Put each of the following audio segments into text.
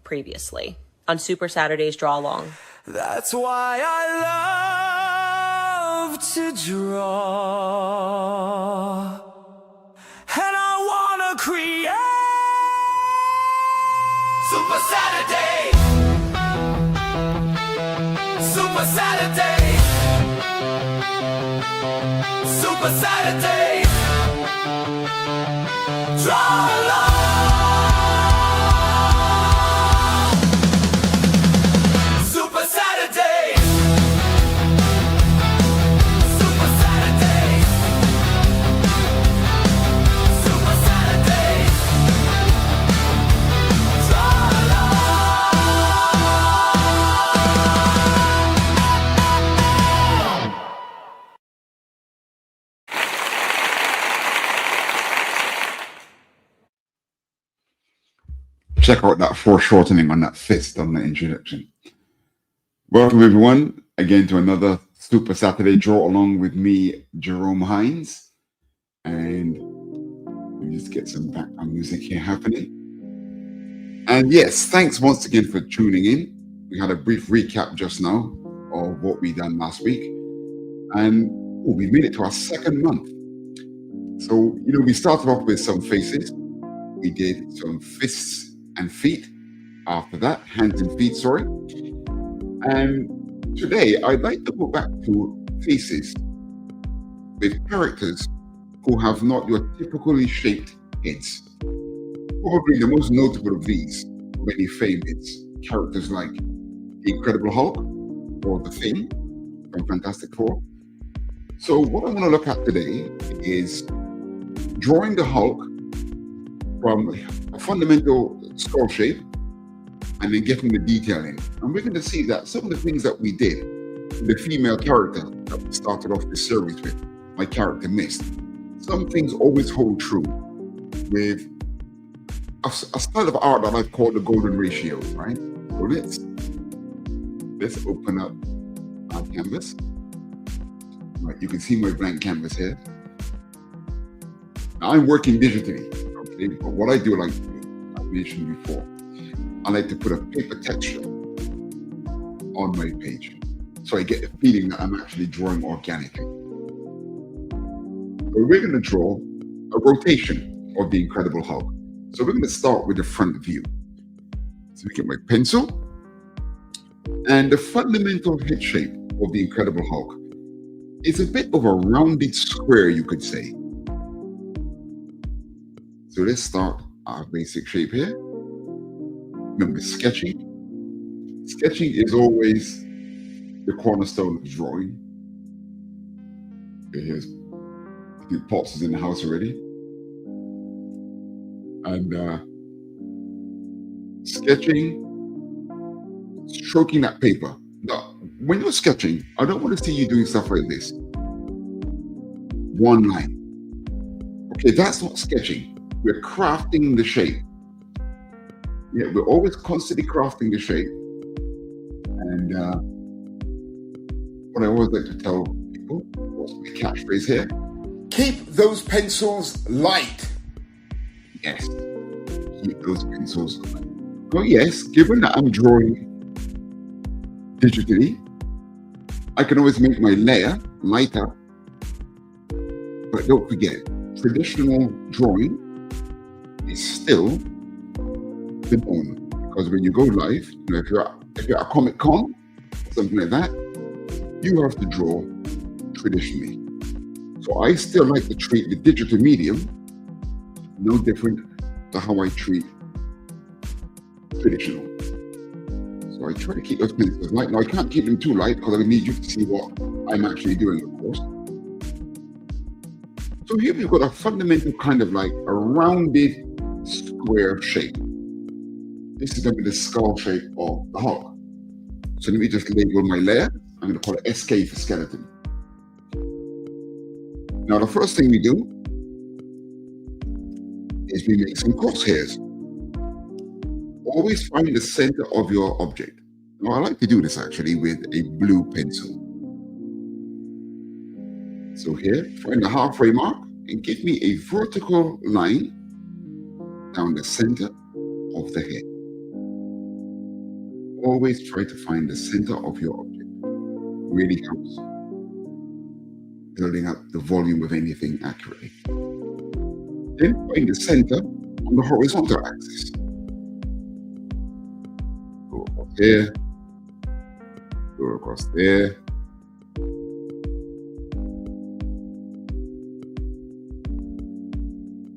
previously on Supa-Saturday's Draw Along. That's why I love to draw, and I wanna create Supa-Saturday, Supa-Saturday, Supa-Saturday, draw along. Check out that foreshortening on that fist on the introduction. Welcome everyone again to another Supa-Saturday draw along with me, Jerry Hinds. And let me just get some background music here happening. And yes, thanks once again for tuning in. We had a brief recap just now of what we done last week. And we made it to our second month. So, we started off with some faces. We did some fists and feet. After that, hands and feet, sorry. And today, I'd like to go back to faces with characters who have not your typically shaped heads. Probably the most notable of these, many famed characters like the Incredible Hulk or the Thing from Fantastic Four. So what I want to look at today is drawing the Hulk from a fundamental skull shape and then getting the detailing. And we're going to see that some of the things that we did, the female character that we started off this series with, my character Mist, some things always hold true with a style of art that I've called the golden ratio, right? So let's open up our canvas. Right, you can see my blank canvas here. Now I'm working digitally, okay? But what I do, like I mentioned before, I like to put a paper texture on my page, so I get the feeling that I'm actually drawing organically. So we're going to draw a rotation of the Incredible Hulk. So we're going to start with the front view. So we get my pencil, and the fundamental head shape of the Incredible Hulk is a bit of a rounded square, you could say. So let's start our basic shape here. Remember, sketching. Sketching is always the cornerstone of drawing. Okay, here's a few pops in the house already. And sketching, stroking that paper. Now, when you're sketching, I don't want to see you doing stuff like this. One line. Okay, that's not sketching. We're crafting the shape. Yeah, we're always constantly crafting the shape. And what I always like to tell people, what's my catchphrase here? Keep those pencils light. Yes, keep those pencils light. Well, yes, given that I'm drawing digitally, I can always make my layer lighter. But don't forget, traditional drawing is still the norm, because when you go live, if you're at a Comic Con, something like that, you have to draw traditionally. So I still like to treat the digital medium no different to how I treat traditional. So I try to keep those pencils light. Now I can't keep them too light because I need you to see what I'm actually doing, of course. So here we've got a fundamental kind of like a rounded square shape. This is going to be the skull shape of the Hulk. So let me just label my layer. I'm going to call it SK for skeleton. Now the first thing we do is we make some crosshairs. Always find the center of your object. Now I like to do this actually with a blue pencil. So here, find the halfway mark and give me a vertical line down the center of the head. always try to find the center of your object. It really helps building up the volume of anything accurately. Then find the center on the horizontal axis. Go across there, go across there.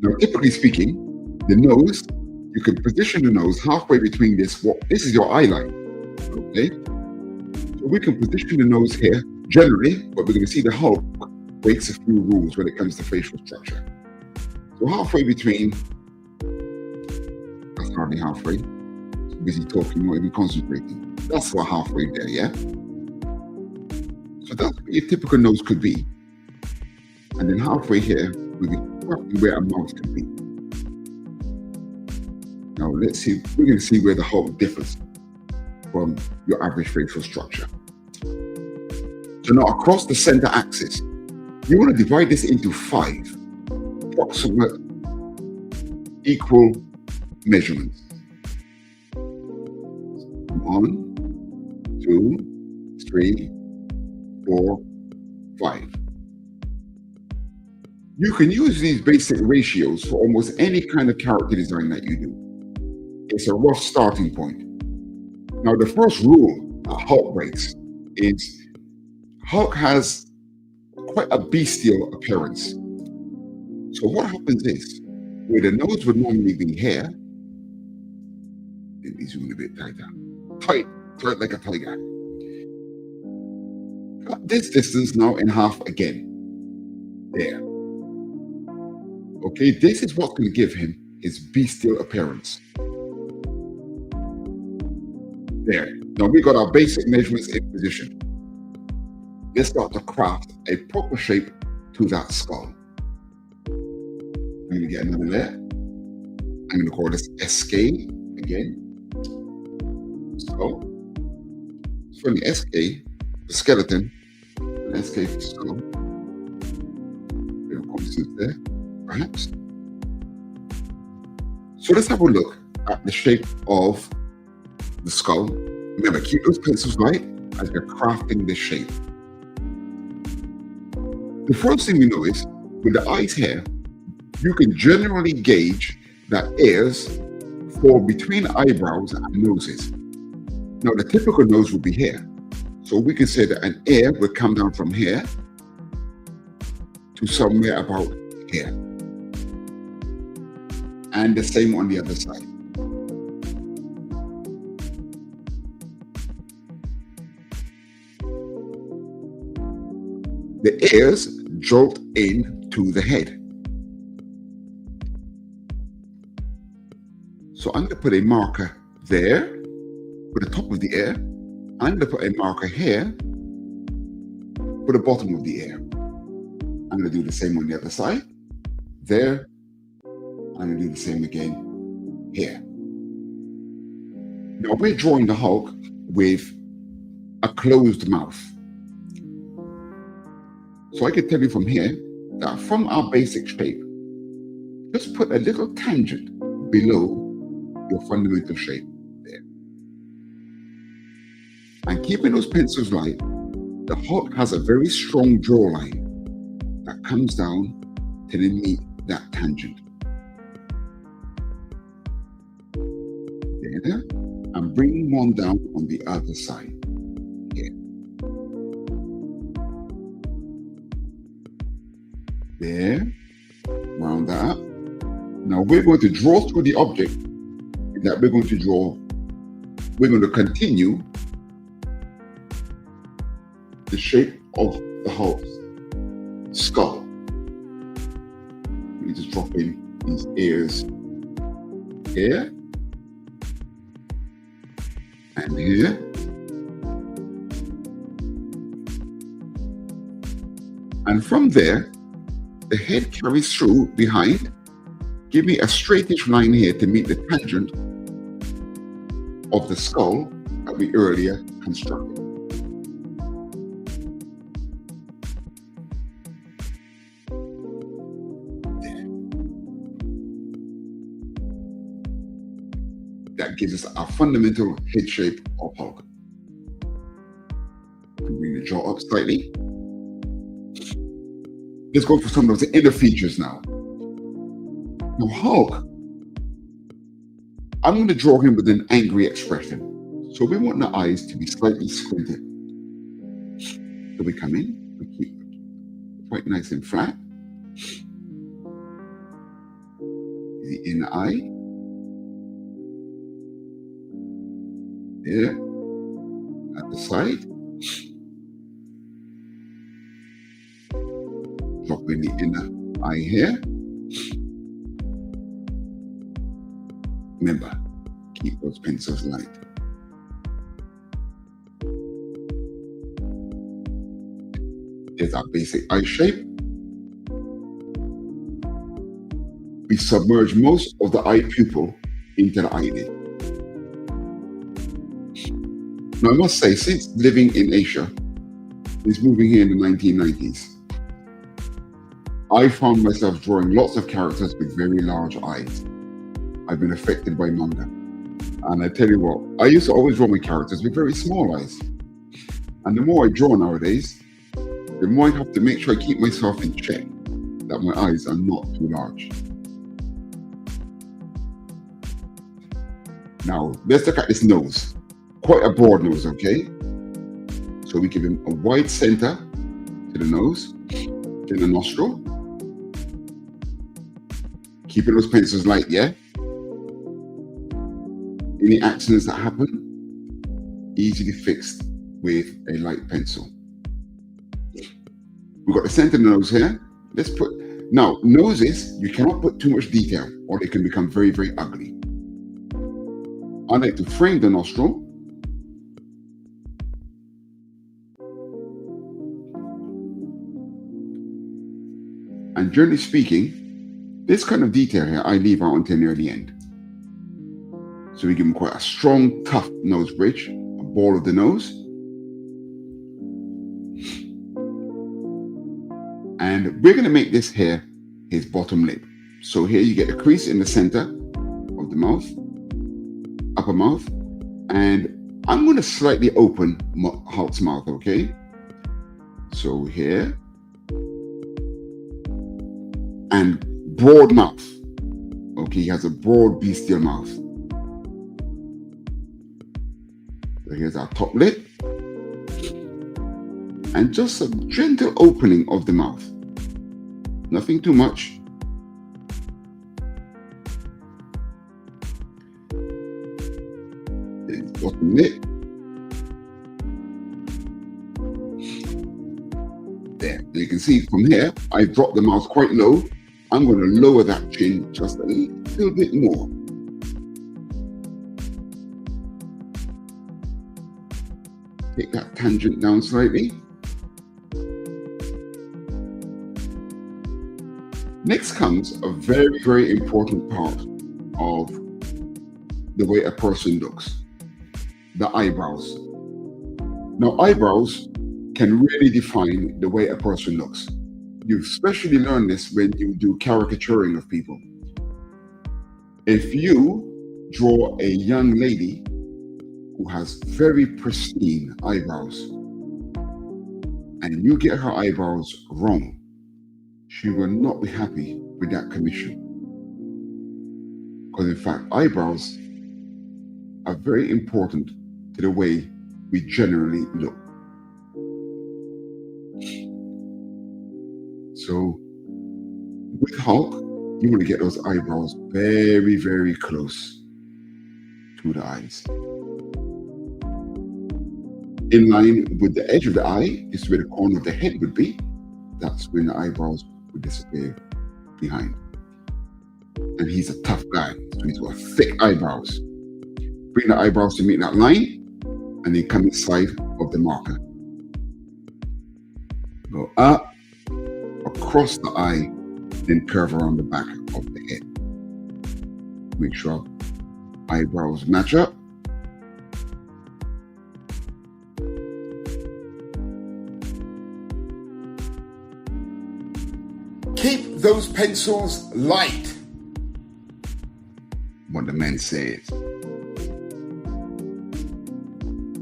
Now, typically speaking, the nose, you can position the nose halfway between this. This is your eye line, okay? So we can position the nose here generally, but we're going to see the Hulk breaks a few rules when it comes to facial structure. So halfway between, that's hardly halfway. So busy talking, not even concentrating. That's what halfway there, yeah? So that's what your typical nose could be. And then halfway here, we'll be roughly where a mouth could be. Now let's see, we're going to see where the Hulk differs from your average facial structure. So now across the center axis, you want to divide this into 5 approximate equal measurements. 1, 2, 3, 4, 5. You can use these basic ratios for almost any kind of character design that you do. It's a rough starting point. Now, the first rule that Hulk breaks is Hulk has quite a bestial appearance. So what happens is, where the nose would normally be here, let me zoom a bit tighter. Tight like a tiger. Cut this distance now in half again. There. Okay, this is what's going to give him his bestial appearance. There. Now we got our basic measurements in position. Let's start to craft a proper shape to that skull. I'm going to get another layer. I'm going to call this SK again. Skull. So for the SK, the skeleton, an SK for skull. Bit of constant there, perhaps. So let's have a look at the shape of the skull. Remember, keep those pencils light as you're crafting this shape. The first thing we know is, with the eyes here, you can generally gauge that ears fall between eyebrows and noses. Now, the typical nose would be here. So we can say that an ear would come down from here to somewhere about here. And the same on the other side. The ears jolt into the head. So I'm going to put a marker there for the top of the ear. I'm going to put a marker here for the bottom of the ear. I'm going to do the same on the other side. There. I'm going to do the same again here. Now we're drawing the Hulk with a closed mouth. So I can tell you from here that from our basic shape, just put a little tangent below your fundamental shape there. And keeping those pencils light, the Hulk has a very strong jawline that comes down to then meet that tangent. There, I'm bringing one down on the other side here. There, round that up. Now we're going to draw through the object that we're going to continue the shape of the Hulk's skull. We just drop in these ears here and here. And from there, the head carries through behind. Give me a straightish line here to meet the tangent of the skull that we earlier constructed. That gives us our fundamental head shape of Hulk. Bring the jaw up slightly. Let's go for some of the inner features now. Now Hulk, I'm going to draw him with an angry expression. So we want the eyes to be slightly squinted. So we come in, we keep it quite nice and flat. The inner eye. There. At the side. Drop in the inner eye here. Remember, keep those pencils light. There's our basic eye shape. We submerge most of the eye pupil into the eyelid. Now I must say, since living in Asia, since moving here in the 1990s, I found myself drawing lots of characters with very large eyes. I've been affected by manga. And I tell you what, I used to always draw my characters with very small eyes. And the more I draw nowadays, the more I have to make sure I keep myself in check that my eyes are not too large. Now, let's look at this nose. Quite a broad nose, okay? So we give him a wide center to the nose, then the nostril. Keeping those pencils light, yeah? Any accidents that happen, easily fixed with a light pencil. We've got the center of the nose here. Let's put, now noses, you cannot put too much detail or they can become very, very ugly. I like to frame the nostril. And generally speaking, this kind of detail here, I leave out until near the end. So we give him quite a strong, tough nose bridge, a ball of the nose. And we're going to make this here his bottom lip. So here you get a crease in the center of the mouth, upper mouth, and I'm going to slightly open Hulk's mouth, okay? So here, and broad mouth. Okay, he has a broad bestial mouth. So here's our top lip. And just a gentle opening of the mouth. Nothing too much. Then bottom lip. There, you can see from here, I've dropped the mouth quite low. I'm going to lower that chin just a little bit more. Take that tangent down slightly. Next comes a very, very important part of the way a person looks, the eyebrows. Now, eyebrows can really define the way a person looks. You especially learn this when you do caricaturing of people. If you draw a young lady who has very pristine eyebrows and you get her eyebrows wrong, she will not be happy with that commission. Because in fact, eyebrows are very important to the way we generally look. So with Hulk, you want to get those eyebrows very, very close to the eyes. In line with the edge of the eye is where the corner of the head would be. That's when the eyebrows would disappear behind. And he's a tough guy, so he's got thick eyebrows. Bring the eyebrows to meet that line, and then come inside of the marker. Go up, across the eye, then curve around the back of the head. Make sure eyebrows match up. Keep those pencils light. What the man says.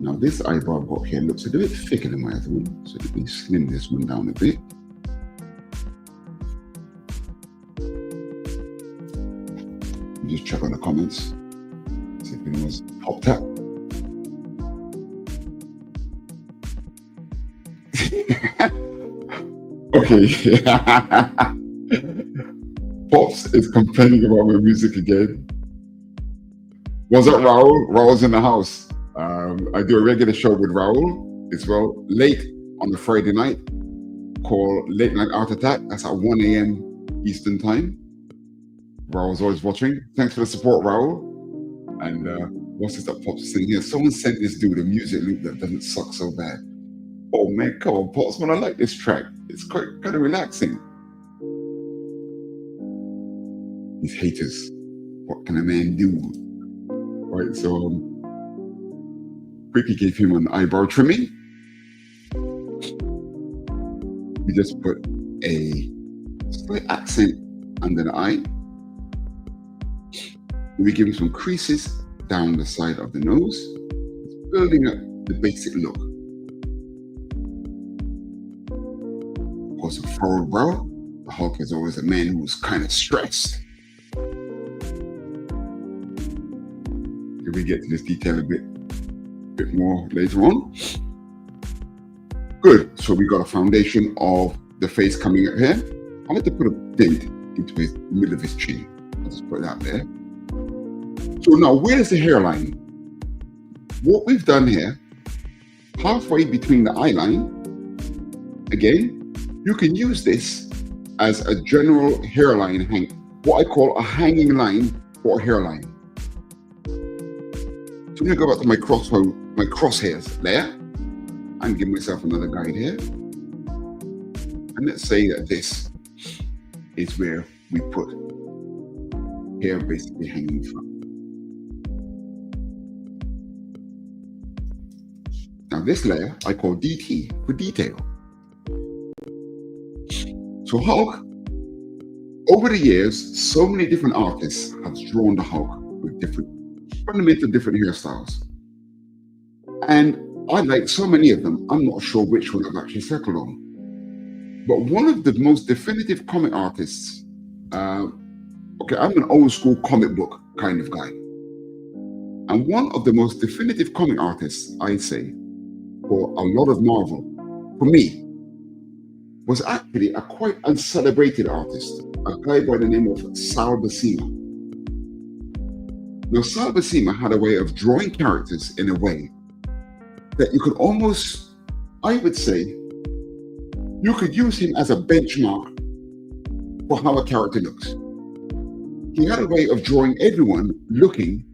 Now this eyebrow I've got here looks a little bit thicker than my other one, so let me slim this one down a bit. Just check on the comments, see if anyone's popped up. Okay. Pops is complaining about my music again. Was that Raul? Raul's in the house. I do a regular show with Raul as well, late on the Friday night, called Late Night Art Attack. That's at 1 a.m. Eastern Time. Raul's always watching. Thanks for the support, Raul. And what's this that Pops is saying here? Someone sent this dude a music loop that doesn't suck so bad. Oh man, come on, Pops, man, I like this track. It's quite kind of relaxing. These haters, what can a man do? Right, so quickly gave him an eyebrow trimming. We just put a slight accent under the eye. We give him some creases down the side of the nose, building up the basic look. Of course, a furrowed brow. The Hulk is always a man who's kind of stressed. If we get to this detail a bit more later on. Good. So we got a foundation of the face coming up here. I like to put a dent into his middle of his chin. I'll just put that there. So now, where's the hairline? What we've done here, halfway between the eye line, again, you can use this as a general hairline hang, what I call a hanging line for a hairline. So I'm gonna go back to my crosshairs layer and give myself another guide here. And let's say that this is where we put hair basically hanging from. Now this layer I call DT for detail. So Hulk, over the years, so many different artists have drawn the Hulk with fundamental different hairstyles. And I like so many of them, I'm not sure which one I've actually settled on. But one of the most definitive comic artists, okay, I'm an old school comic book kind of guy. And one of the most definitive comic artists, I'd say, for a lot of Marvel, for me, was actually a quite uncelebrated artist, a guy by the name of Sal Buscema. Now, Sal Buscema had a way of drawing characters in a way that you could almost, I would say, you could use him as a benchmark for how a character looks. He had a way of drawing everyone looking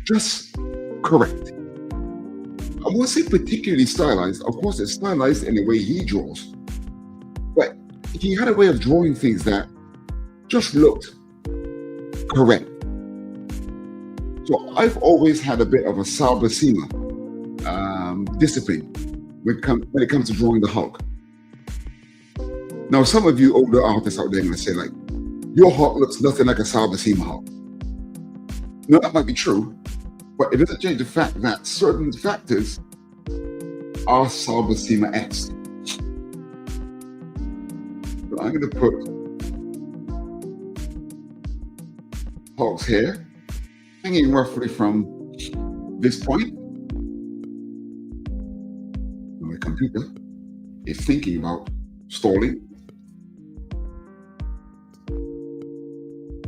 just correct. I won't say particularly stylized. Of course, it's stylized in the way he draws. But he had a way of drawing things that just looked correct. So I've always had a bit of a Sal Buscema discipline when it comes to drawing the Hulk. Now, some of you older artists out there are going to say, like, your Hulk looks nothing like a Sal Buscema Hulk. No, that might be true, but it doesn't change the fact that certain factors are Sal Buscema-esque. So I'm going to put Hulk's hair hanging roughly from this point. My computer is thinking about stalling.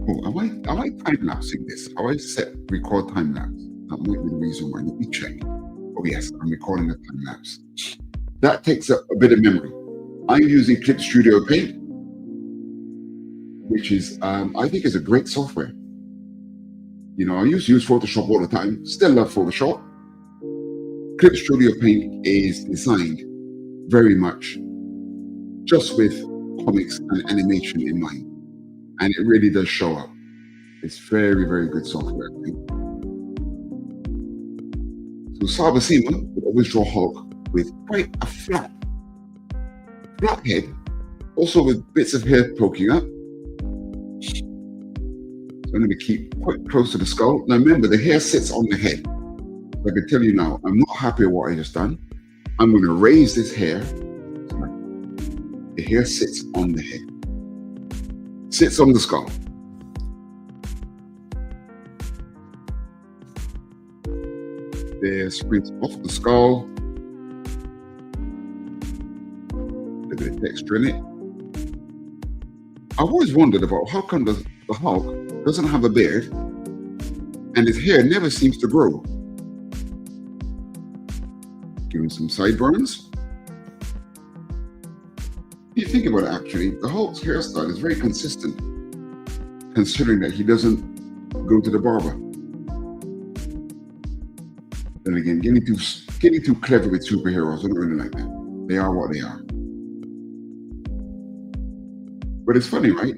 Oh, am I time-lapsing this? How I set record time-lapse? That might be the reason why. Let me check. Oh yes, I'm recording a time-lapse. That takes up a bit of memory. I'm using Clip Studio Paint, which is, I think is a great software. You know, I used to use Photoshop all the time, still love Photoshop. Clip Studio Paint is designed very much just with comics and animation in mind. And it really does show up. It's very, very good software, I think. So Sal Buscema would always draw Hulk with quite a flat head, also with bits of hair poking up. So I'm going to keep quite close to the skull. Now remember, the hair sits on the head. I can tell you now, I'm not happy with what I just done. I'm going to raise this hair. The hair sits on the head, sits on the skull. There, springs off the skull. Look at the texture in it. I've always wondered about how come the Hulk doesn't have a beard and his hair never seems to grow. Give him some sideburns. If you think about it, actually, the Hulk's hairstyle is very consistent, considering that he doesn't go to the barber. Then again, getting too clever with superheroes, I don't really like that. They are what they are. But it's funny, right?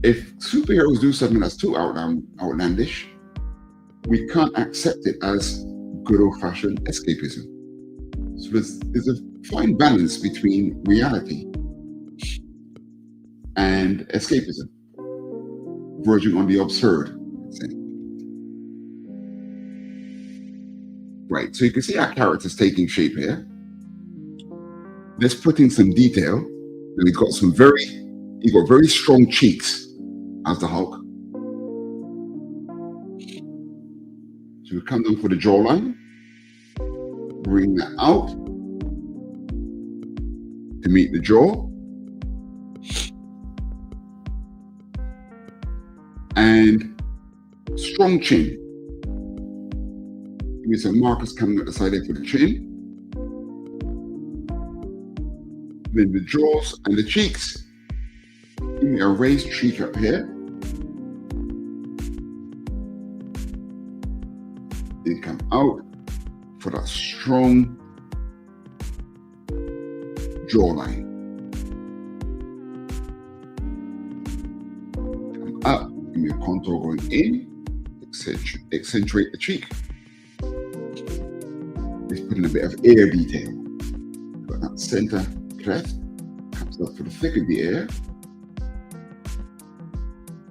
If superheroes do something that's too outlandish, we can't accept it as good old-fashioned escapism. So there's a fine balance between reality and escapism, verging on the absurd. Right, so you can see our character's taking shape here. Let's put in some detail. And he's got very strong cheeks as the Hulk. So we come down for the jawline, bring that out to meet the jaw. And strong chin. Give me some markers coming at the side there for the chin. Then the jaws and the cheeks. Give me a raised cheek up here. Then come out for that strong jawline. Come up, give me a contour going in, accentuate the cheek. Let's put in a bit of ear detail. Got that center cleft, comes up for the thick of the ear.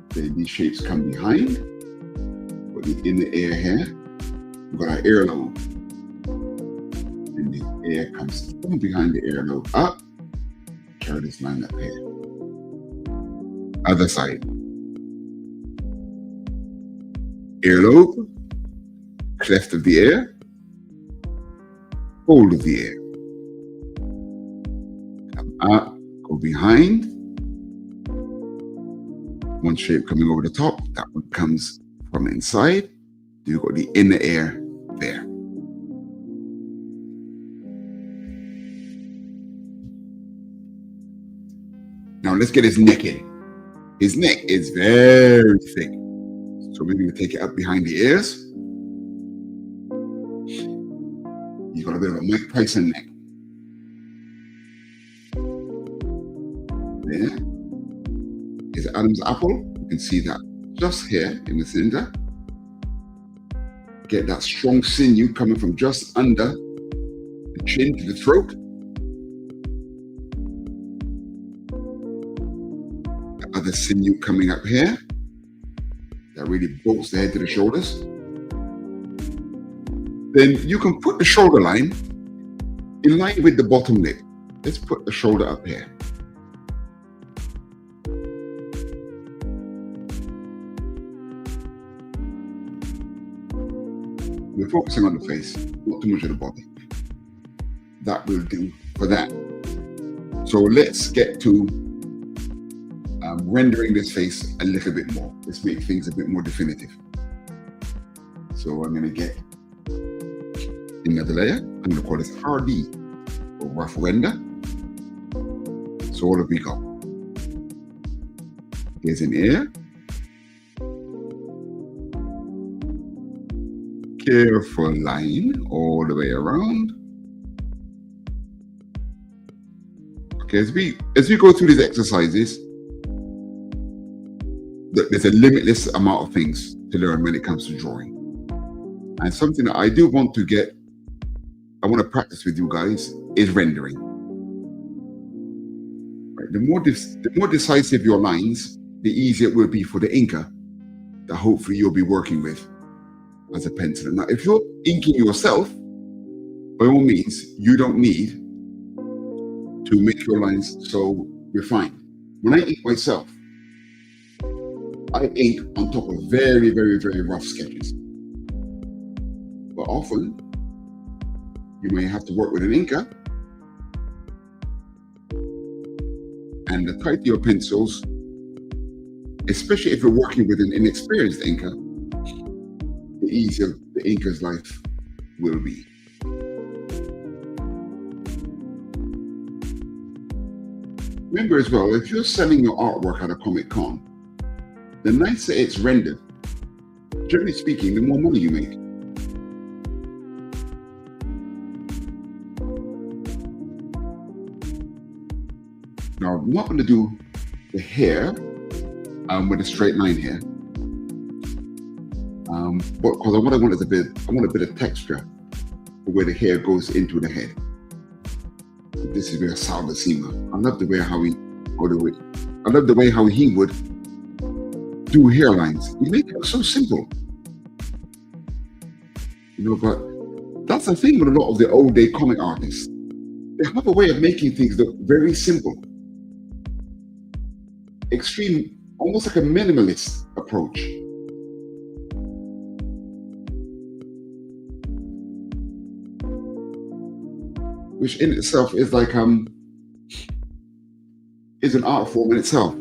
Then these shapes come behind. Put the inner ear here. We've got our earlobe. And the ear comes from behind the earlobe up. Carry this line up here. Other side. Earlobe, cleft of the ear, fold of the ear. Come up, go behind. One shape coming over the top, that one comes from inside. You've got the inner ear there. Now let's get his neck in. His neck is very thick. So we're going to take it up behind the ears. You've got a bit of a Mike Tyson neck. There. Is Adam's apple. You can see that just here in the center. Get that strong sinew coming from just under the chin to the throat. The other sinew coming up here. That really bolts the head to the shoulders. Then you can put the shoulder line in line with the bottom lip. Let's put the shoulder up here. We're focusing on the face, not too much of the body. That will do for that. So let's get to rendering this face a little bit more. Let's make things a bit more definitive. So I'm going to get another layer. I'm going to call this RD, or rough render. So what have we got? Here's an ear. Careful line all the way around. Okay, as we go through these exercises, there's a limitless amount of things to learn when it comes to drawing. And something that I do want to practice with you guys is rendering. Right? The more decisive your lines, the easier it will be for the inker that hopefully you'll be working with as a penciler. Now, if you're inking yourself, by all means, you don't need to make your lines so refined. When I ink myself, I ink on top of very, very, very rough sketches. But often, you may have to work with an inker, and the tighter your pencils, especially if you're working with an inexperienced inker, the easier the inker's life will be. Remember as well, if you're selling your artwork at a Comic-Con, the nicer it's rendered, generally speaking, the more money you make. Now, I'm not going to do the hair with a straight line here, but because what I want is I want a bit of texture where the hair goes into the head. This is where Salva Sima. I love the way I love the way how he would do hairlines. He made it so simple, But that's the thing with a lot of the old day comic artists. They have a way of making things look very simple, extreme, almost like a minimalist approach. Which in itself is like is an art form in itself.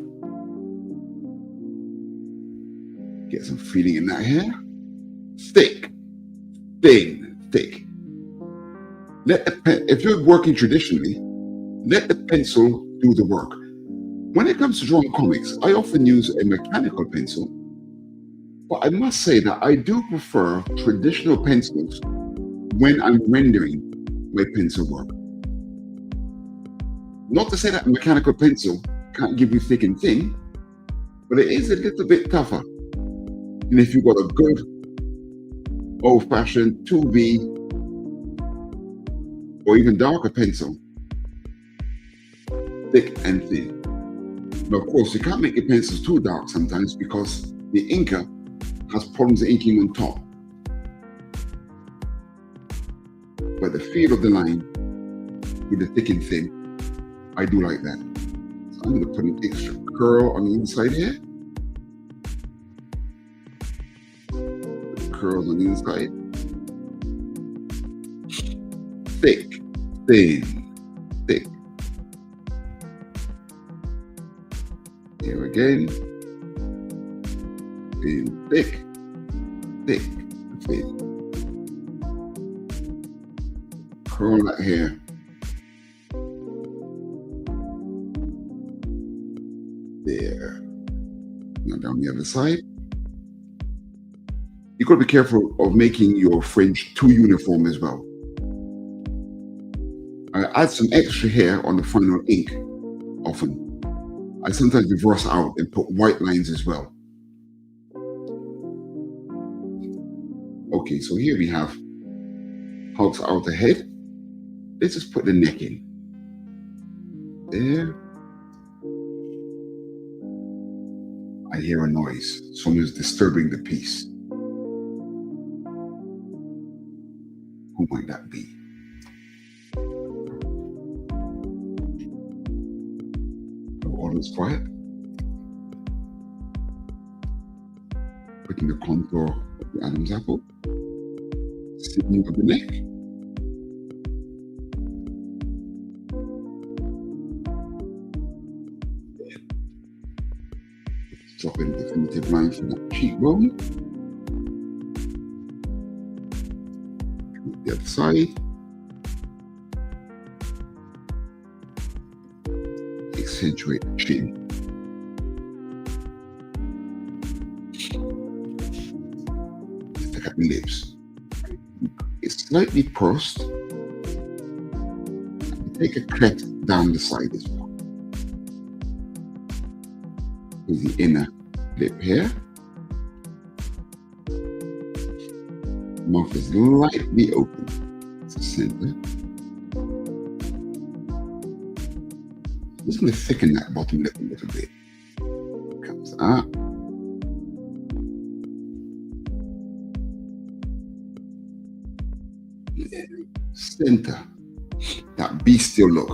Get some feeling in that hair. Thick, thin, thick. If you're working traditionally, let the pencil do the work. When it comes to drawing comics, I often use a mechanical pencil, but I must say that I do prefer traditional pencils when I'm rendering my pencil work. Not to say that a mechanical pencil can't give you thick and thin, but it is a little bit tougher. And if you've got a good old-fashioned 2B or even darker pencil, thick and thin. Now, of course, you can't make your pencils too dark sometimes because the inker has problems inking on top. But the feel of the line with the thick and thin, I do like that. So I'm going to put an extra curl on the inside here. Curls on the inside. Thick, thin, thick. Here again. Thin, thick, thick, thin. Curl that hair. There. Now down the other side. You've got to be careful of making your fringe too uniform as well. I add some extra hair on the final ink often. I sometimes reverse out and put white lines as well. Okay, so here we have Hulk's outer head. Let's just put the neck in. There. I hear a noise. Someone's disturbing the piece. Who might that be? All is quiet. Putting the contour of the Adam's apple. Sitting of the neck. Dropping the definitive line from that cheekbone. The other side. Accentuate the chin. Look at the lips. It's slightly pursed. Take a cleft down the side as well. With the inner lip here. Mouth is lightly open. It's the center. Just going to thicken that bottom lip a little bit. Comes up. Center. That bestial look.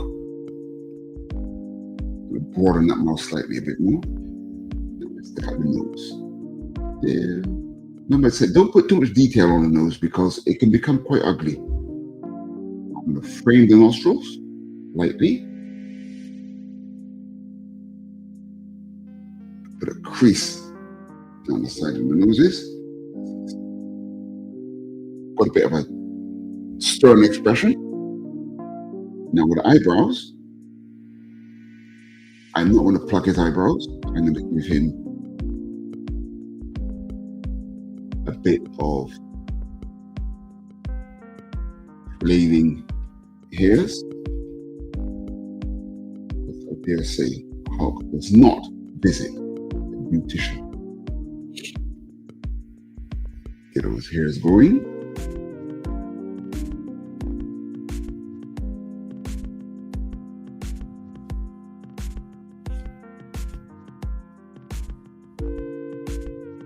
We'll broaden that mouth slightly a bit more. Let's stick out the nose. There. Remember I said, don't put too much detail on the nose because it can become quite ugly. I'm going to frame the nostrils lightly. Put a crease down the side of the noses. Put a bit of a stern expression. Now with the eyebrows, I'm not going to pluck his eyebrows. I'm going to give him a bit of flaming hairs. I dare say, Hulk does not visit a beautician. Get those hairs going.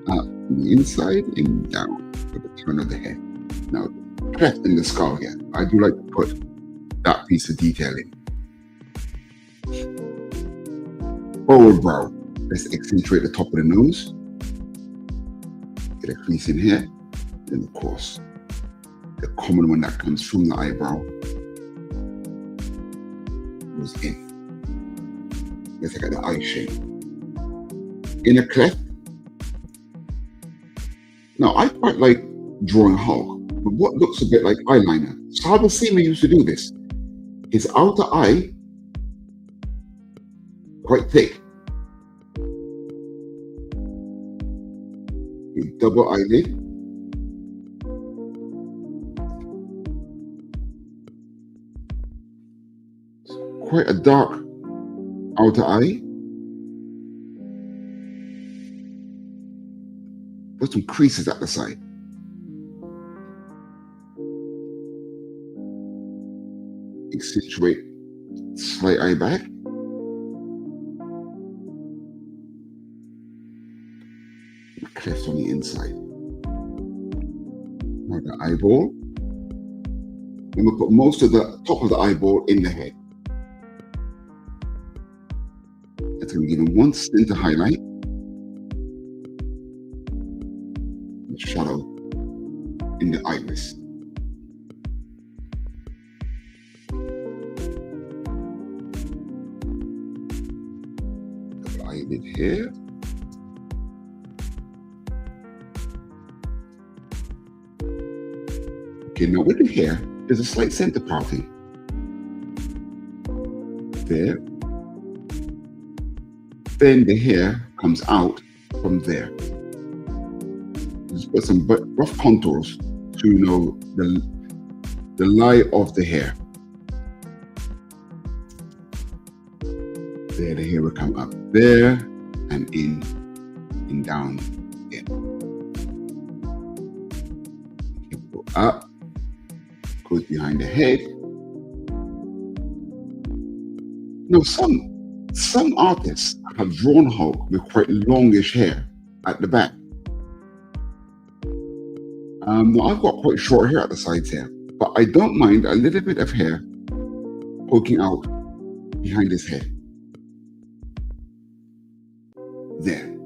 Up the inside and down with the turn of the head. Now, cleft in the skull here. I do like to put that piece of detail in. Forward brow. Let's accentuate the top of the nose. Get a crease in here. Then, of course, the common one that comes from the eyebrow goes in. Let's look at the eye shape. Inner cleft. Now, I quite like drawing Hulk, but what looks a bit like eyeliner. Salvador Sima used to do this. His outer eye, quite thick. A double eyelid. Quite a dark outer eye. Put some creases at the side. Accentuate slight eye back. Cleft on the inside. Now the eyeball. I'm going to put most of the top of the eyeball in the head. That's going to give him one center highlight. And shadow in the iris. The eyelid here. Okay, now with the hair, there's a slight center parting. There. Then the hair comes out from there. Just put some rough contours to know the lie of the hair. There, the hair will come up there and in and down there. Go up. Goes behind the head. Now, some artists have drawn Hulk with quite longish hair at the back. Now I've got quite short hair at the sides here, but I don't mind a little bit of hair poking out behind his head. There.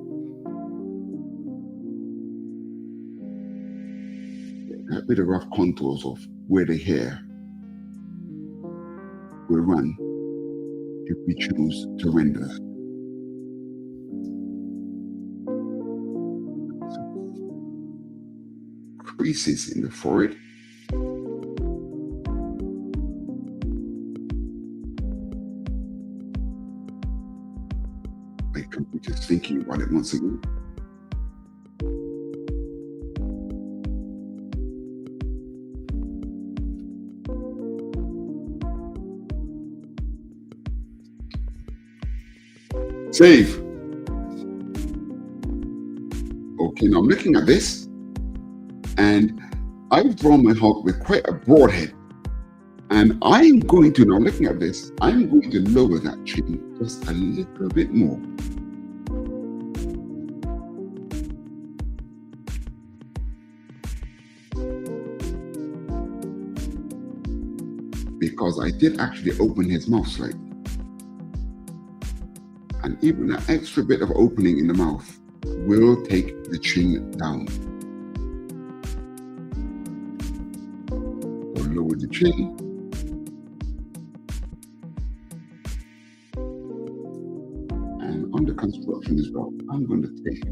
A bit of rough contours of where the hair will run if we choose to render. Creases in the forehead. My computer's thinking about it once again. Save. Okay, now I'm looking at this, and I've drawn my Hulk with quite a broad head. And I'm going to, now looking at this, I'm going to lower that chin just a little bit more. because I did actually open his mouth slightly. And even that extra bit of opening in the mouth will take the chin down. So lower the chin. And on the construction as well, I'm going to take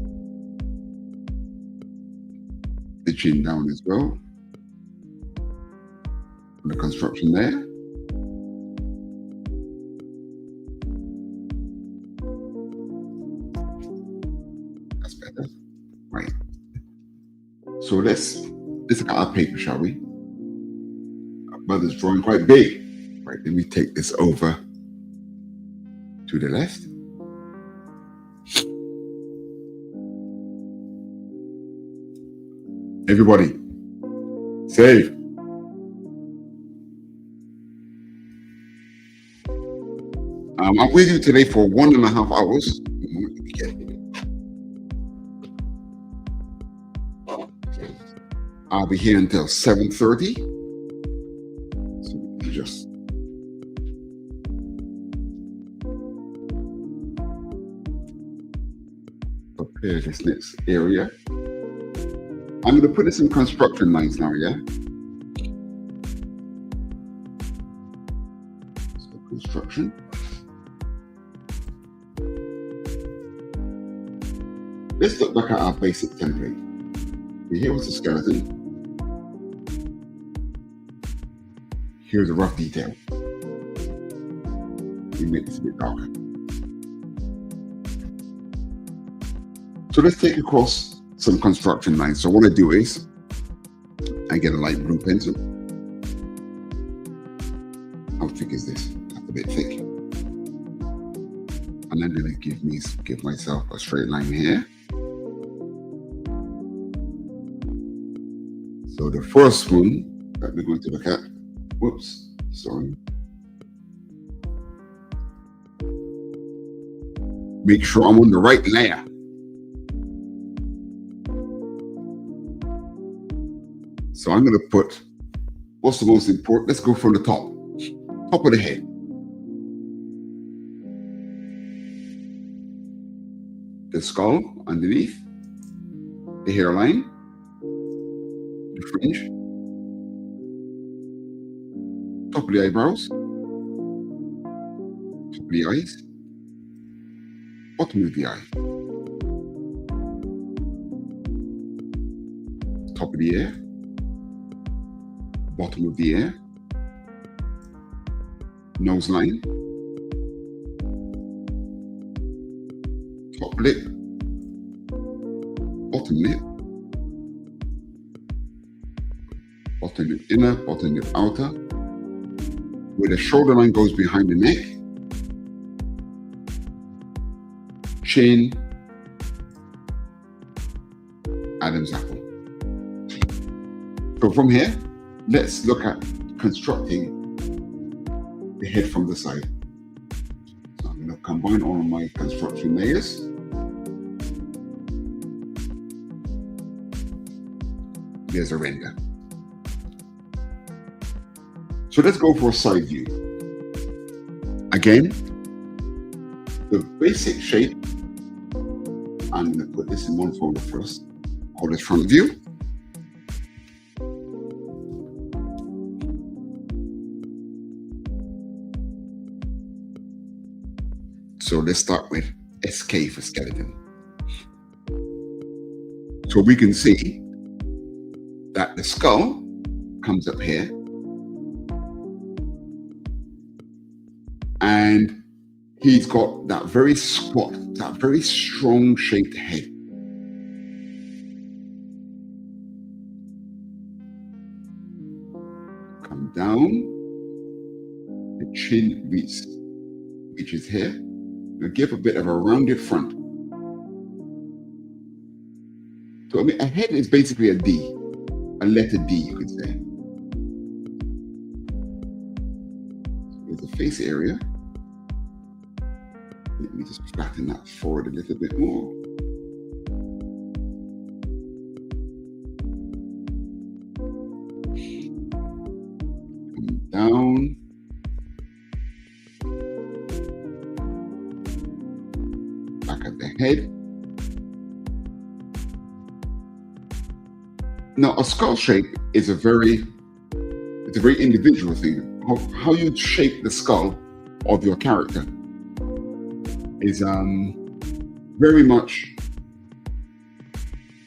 the chin down as well. On the construction there. That's better. Right. So let's look at our paper, shall we? Our brother's drawing quite big. Right, let me take this over to the left. Everybody, save. I'm with you today for 1.5 hours. I'll be here until 7:30. So we just prepare this next area. I'm going to put in some construction lines now, yeah? So construction. Let's look back at our basic template. Here was the skeleton. Here's a rough detail. We make this a bit darker. So let's take across some construction lines. So what I do is I get a light blue pencil. How thick is this? That's a bit thick. And I'm going to give myself a straight line here. So the first one that we're going to look at, whoops, sorry. Make sure I'm on the right layer. So I'm going to put, what's the most important? Let's go from the top of the head. The skull underneath, the hairline, the fringe, top of the eyebrows, top of the eyes, bottom of the eye, top of the ear, bottom of the ear, nose line, top lip, bottom lip, bottom lip inner, bottom lip outer, where the shoulder line goes behind the neck, chin, Adam's apple. So from here, let's look at constructing the head from the side. So I'm going to combine all of my construction layers. There's a render. So let's go for a side view. Again, the basic shape, I'm going to put this in one folder first, call it front view. So let's start with SK for skeleton. So we can see that the skull comes up here and he's got that very squat, that very strong shaped head. Come down, the chin reaches here. We'll give a bit of a rounded front. So I mean, a head is basically a D, a letter D, you could say. Here's the face area. Let me just flatten that forward a little bit more. Come down. head. Now, a skull shape is a very individual thing. How you shape the skull of your character is very much,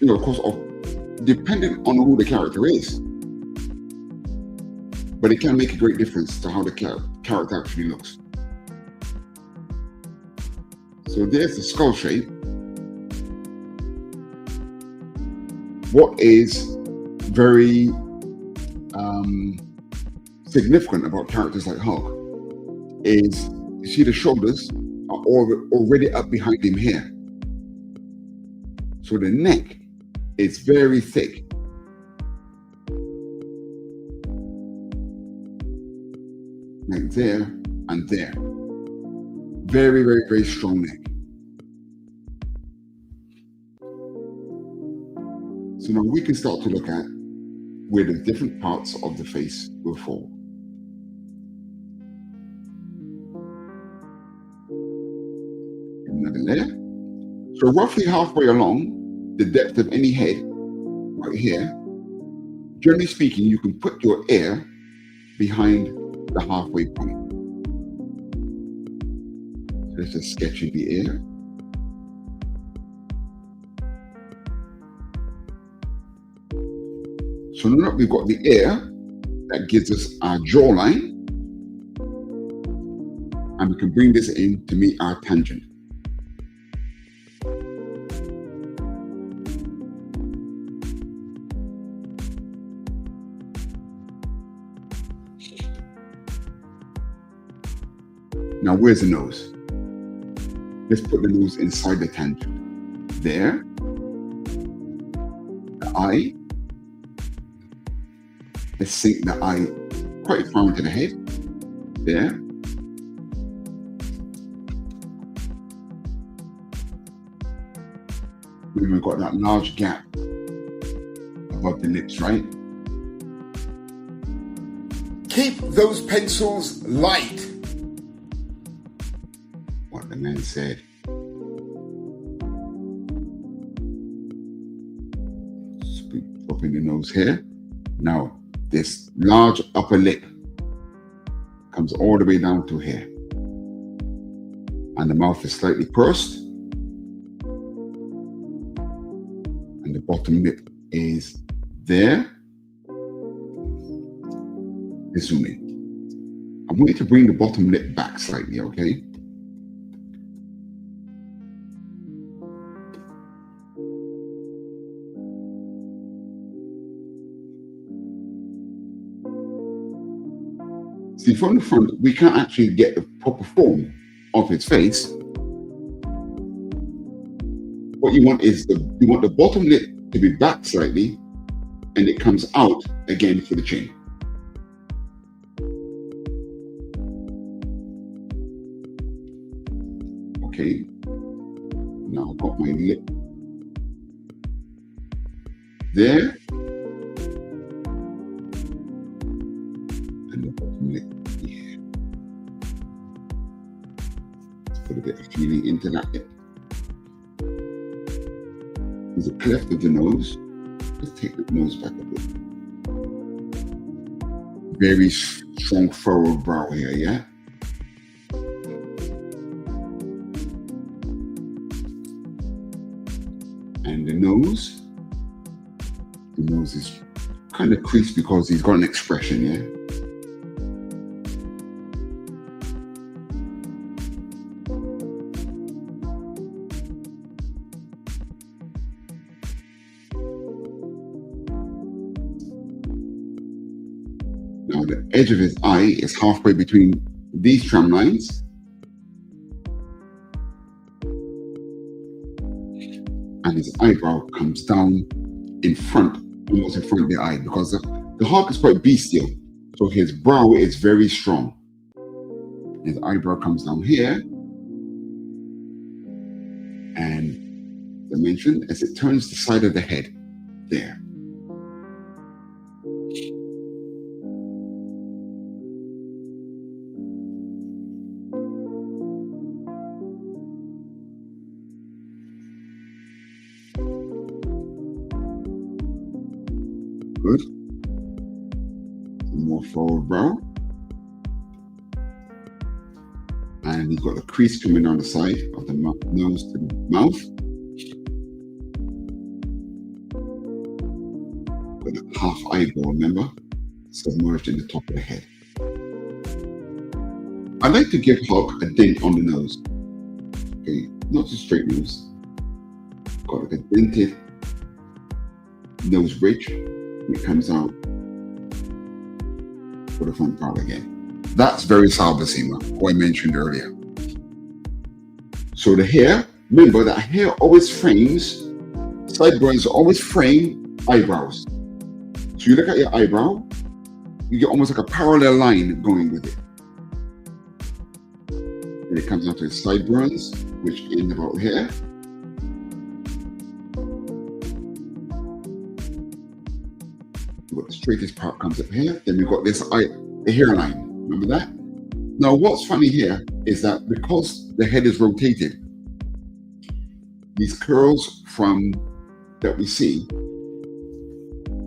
of course, dependent on who the character is. But it can make a great difference to how the character actually looks. So there's the skull shape. What is very significant about characters like Hulk is, you see the shoulders are already up behind him here. So the neck is very thick. Like there and there. Very, very, very strong neck. So now we can start to look at where the different parts of the face will fall. Another layer. So roughly halfway along the depth of any head, right here, generally speaking, you can put your ear behind the halfway point. So let's just sketch in the ear. So now that we've got the ear, that gives us our jawline, and we can bring this in to meet our tangent. Now, where's the nose? Let's put the nose inside the tangent. There. The eye. Let's sink the eye quite far into the head. There. We've got that large gap above the lips, right? Keep those pencils light. What the man said. Dropping the nose here. Now, this large upper lip comes all the way down to here. And the mouth is slightly pursed. And the bottom lip is there. Let's zoom in. I want you to bring the bottom lip back slightly, okay? See, from the front, we can't actually get the proper form of his face. What you want is you want the bottom lip to be back slightly, and it comes out again for the chin. Okay. Now I've got my lip there. And the bottom lip here. Let's put a bit of feeling into that lip. There's a cleft of the nose. Let's take the nose back a bit. Very strong furrowed brow here, yeah? And the nose is kind of creased because he's got an expression, yeah? Now the edge of his eye is halfway between these tram lines. And his eyebrow comes down in front, almost in front of the eye, because the Hulk is quite bestial. So his brow is very strong. His eyebrow comes down here. And as I mentioned, as it turns the side of the head, there. more forward brow. And he's got the crease coming down the side of the nose to the mouth. Got a half eyeball, remember? Submerged in the top of the head. I like to give Hulk a dent on the nose. Okay, not a straight nose. Got like a dented nose bridge. It comes out for the front part again. That's very Salvacima, what I mentioned earlier. So the hair, remember that hair always frames, sideburns always frame eyebrows. So you look at your eyebrow, you get almost like a parallel line going with it. And it comes out to its sideburns, which end about here. The straightest part comes up here. Then we've got this the hairline. Remember that? Now, what's funny here is that because the head is rotated, these curls that we see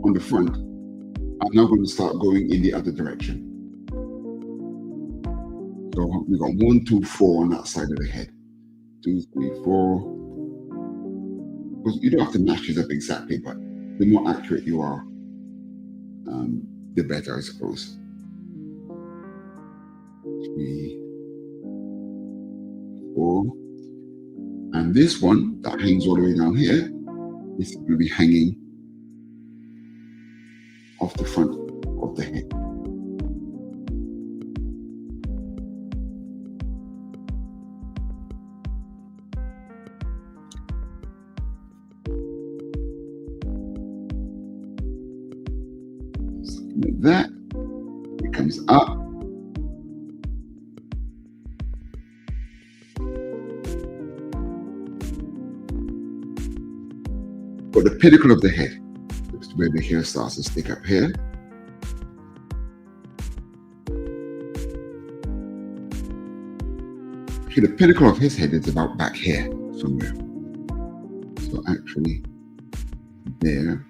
on the front are now going to start going in the other direction. So we got 1, 2, 4 on that side of the head. 2, 3, 4. Because you don't have to match these up exactly, but the more accurate you are, the better, I suppose. 3, 4. And this one that hangs all the way down here is going to be hanging off the front of the head. Like that. It comes up. But the pinnacle of the head, that's where the hair starts to stick up here. Okay, the pinnacle of his head is about back here somewhere. So actually, there.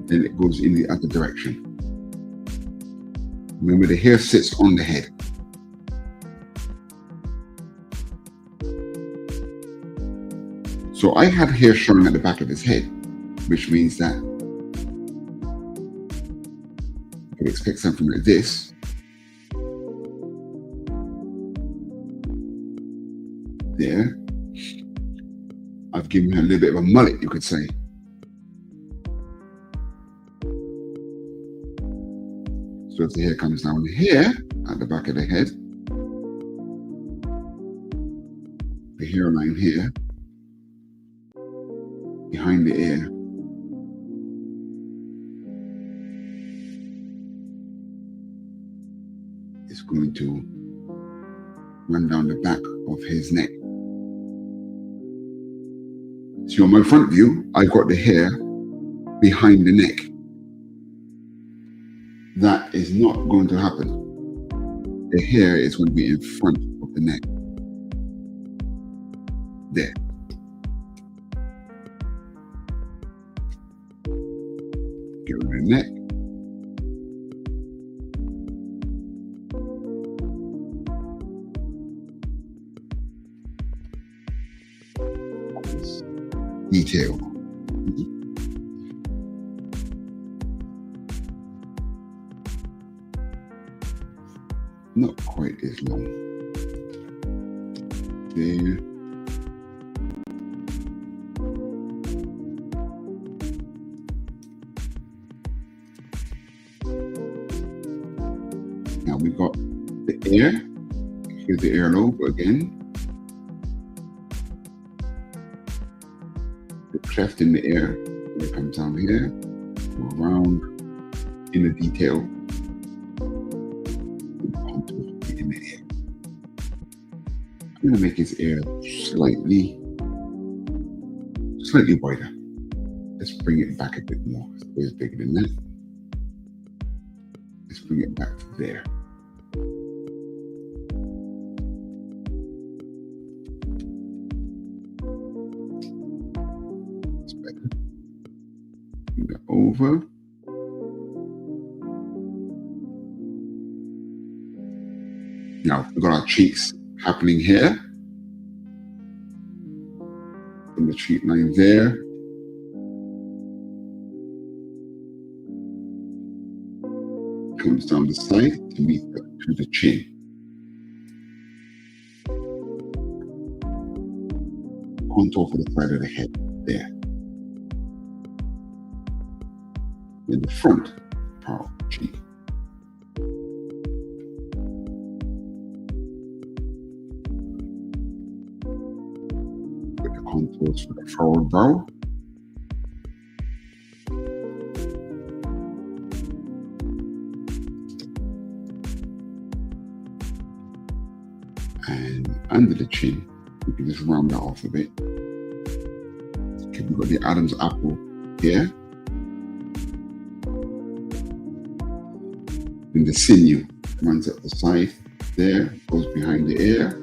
Then it goes in the other direction. Remember, the hair sits on the head. So I had hair showing at the back of his head, which means that I could expect something like this. There. I've given her a little bit of a mullet, you could say. So if the hair comes down here at the back of the head, the hairline here, behind the ear, is going to run down the back of his neck. So on my front view, I've got the hair behind the neck. That is not going to happen. The hair is going to be in front of the neck. There. Get rid of the neck. Detail. Not quite as long. There. Now we've got the ear. Here's the earlobe again. The cleft in the ear. It comes down here. Go around in the detail. In the ear. I'm going to make his ear slightly wider. Let's bring it back a bit more. It's bigger than that. Let's bring it back to there. It's better. Bring that over. Now we've got our cheeks happening here. From the cheek line there. Comes down the side to meet to the chin. Contour for the side of the head there. In the front part of the cheek. With the contours for the forward brow. And under the chin, we can just round that off a bit. Okay, we've got the Adam's apple here. And the sinew runs up the side there, goes behind the ear.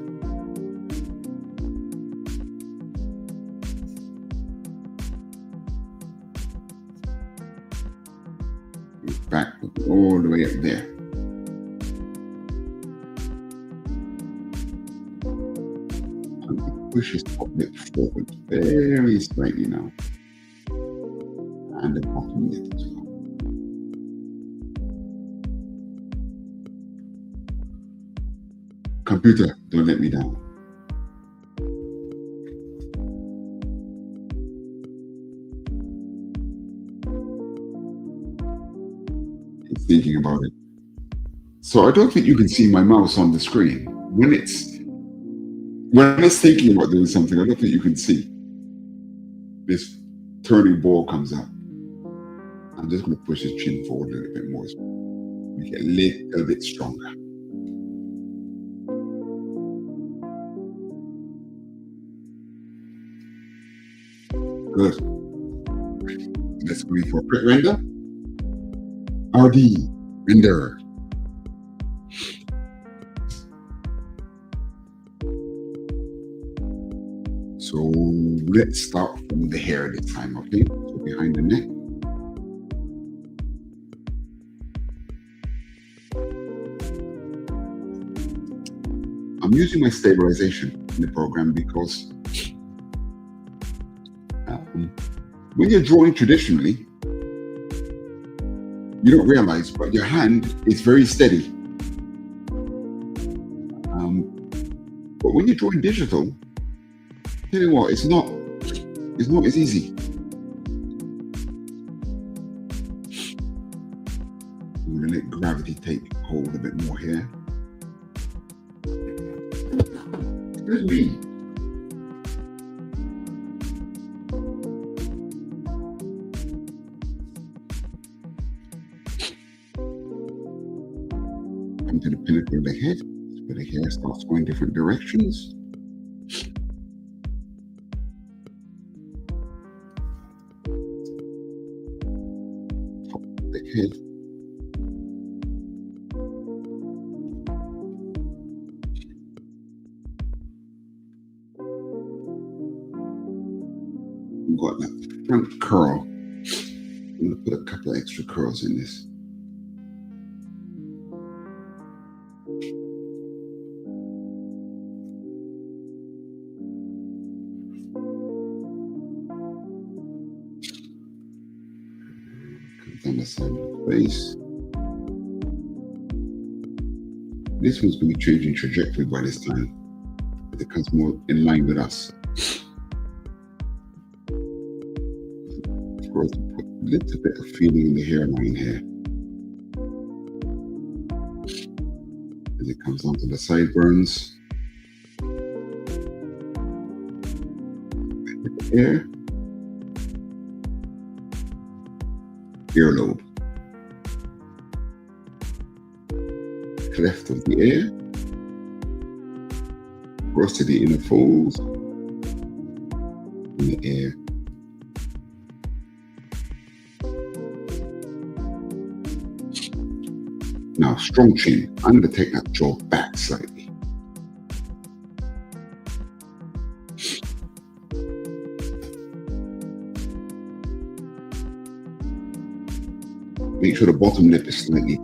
Back all the way up there. Push his top lip forward very slightly now. And the bottom lip as well. Computer, don't let me down. He's thinking about it. So I don't think you can see my mouse on the screen. When it's thinking about doing something, I don't think you can see. This turning ball comes out. I'm just going to push his chin forward a little bit more. Make it a little bit stronger. Good. Let's go in for a quick render. RD, render. So let's start from the hair this time, okay? So behind the neck. I'm using my stabilization in the program because when you're drawing traditionally, you don't realize, but your hand is very steady. But when you're drawing digital, tell you what, it's not as easy. I'm gonna let gravity take hold a bit more here. Excuse me. Come to the pinnacle of the head, where the hair starts going different directions. Head. We've got that front curl. I'm going to put a couple of extra curls in this. Down the side of the face. This one's going to be changing trajectory by this time. It becomes more in line with us. Of course, put a little bit of feeling in the hairline here. As it comes onto the sideburns. Here. Earlobe, cleft of the ear, across to the inner folds, in the ear. Now, strong chin. I'm going to take that jaw back slightly. Make sure the bottom lip is slightly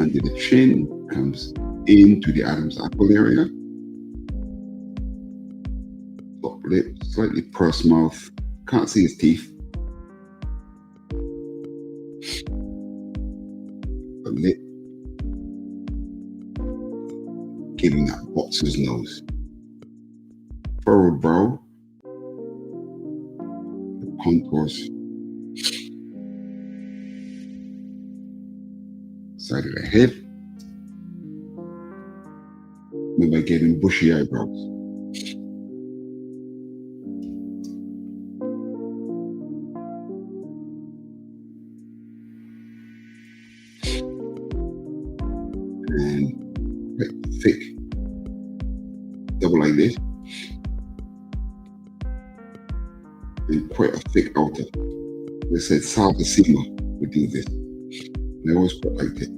under the chin, comes into the Adam's apple area. Top lip, slightly pursed mouth. Can't see his teeth. The lip. Giving that boxer's nose. Furrowed brow. The contours. Side of the head. Maybe getting bushy eyebrows. And quite thick, double eyelid, and quite a thick outer. They said Supa-Saturday would do this. And I always quite liked it.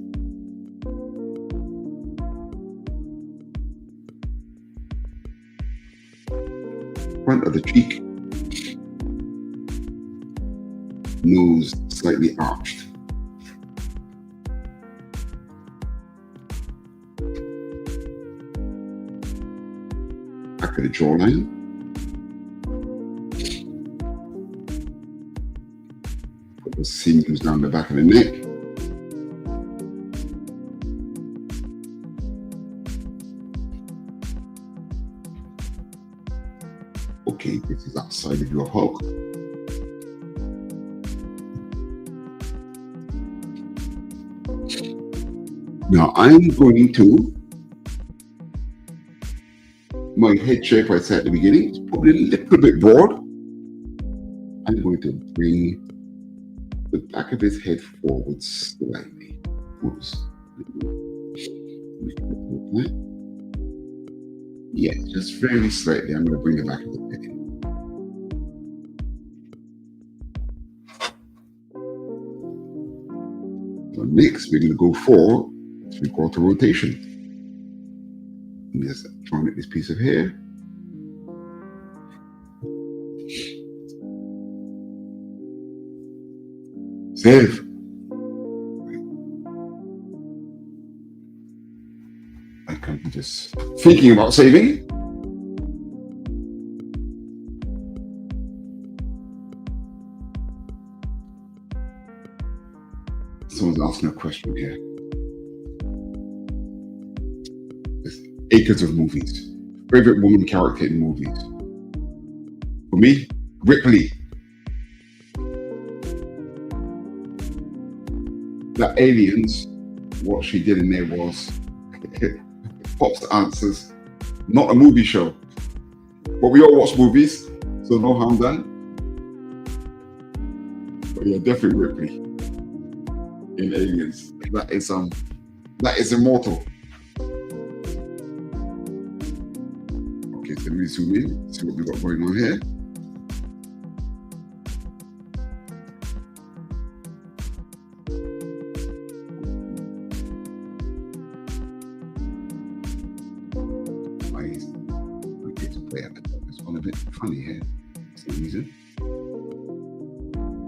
Front of the cheek, nose slightly arched. Back of the jawline. Put the sinews down the back of the neck. Okay, this is outside of your hug. Now I'm going to, my head shape I said at the beginning is probably a little bit broad. I'm going to bring the back of his head forward slightly. Oops. Yeah, just very slightly. I'm going to bring the back of the head in. So next, we're going to go for 3/4 rotation. And just trying at this piece of hair. Save. I can be just thinking about saving. Someone's asking a question here. There's acres of movies. Favorite woman character in movies? For me, Ripley. The Aliens, what she did in there was Pop's answers, not a movie show. But we all watch movies, so no harm done. But yeah, definitely Ripley in Aliens. That is immortal. Okay, so let me zoom in, see what we got going on here. It's one a bit funny here for some reason.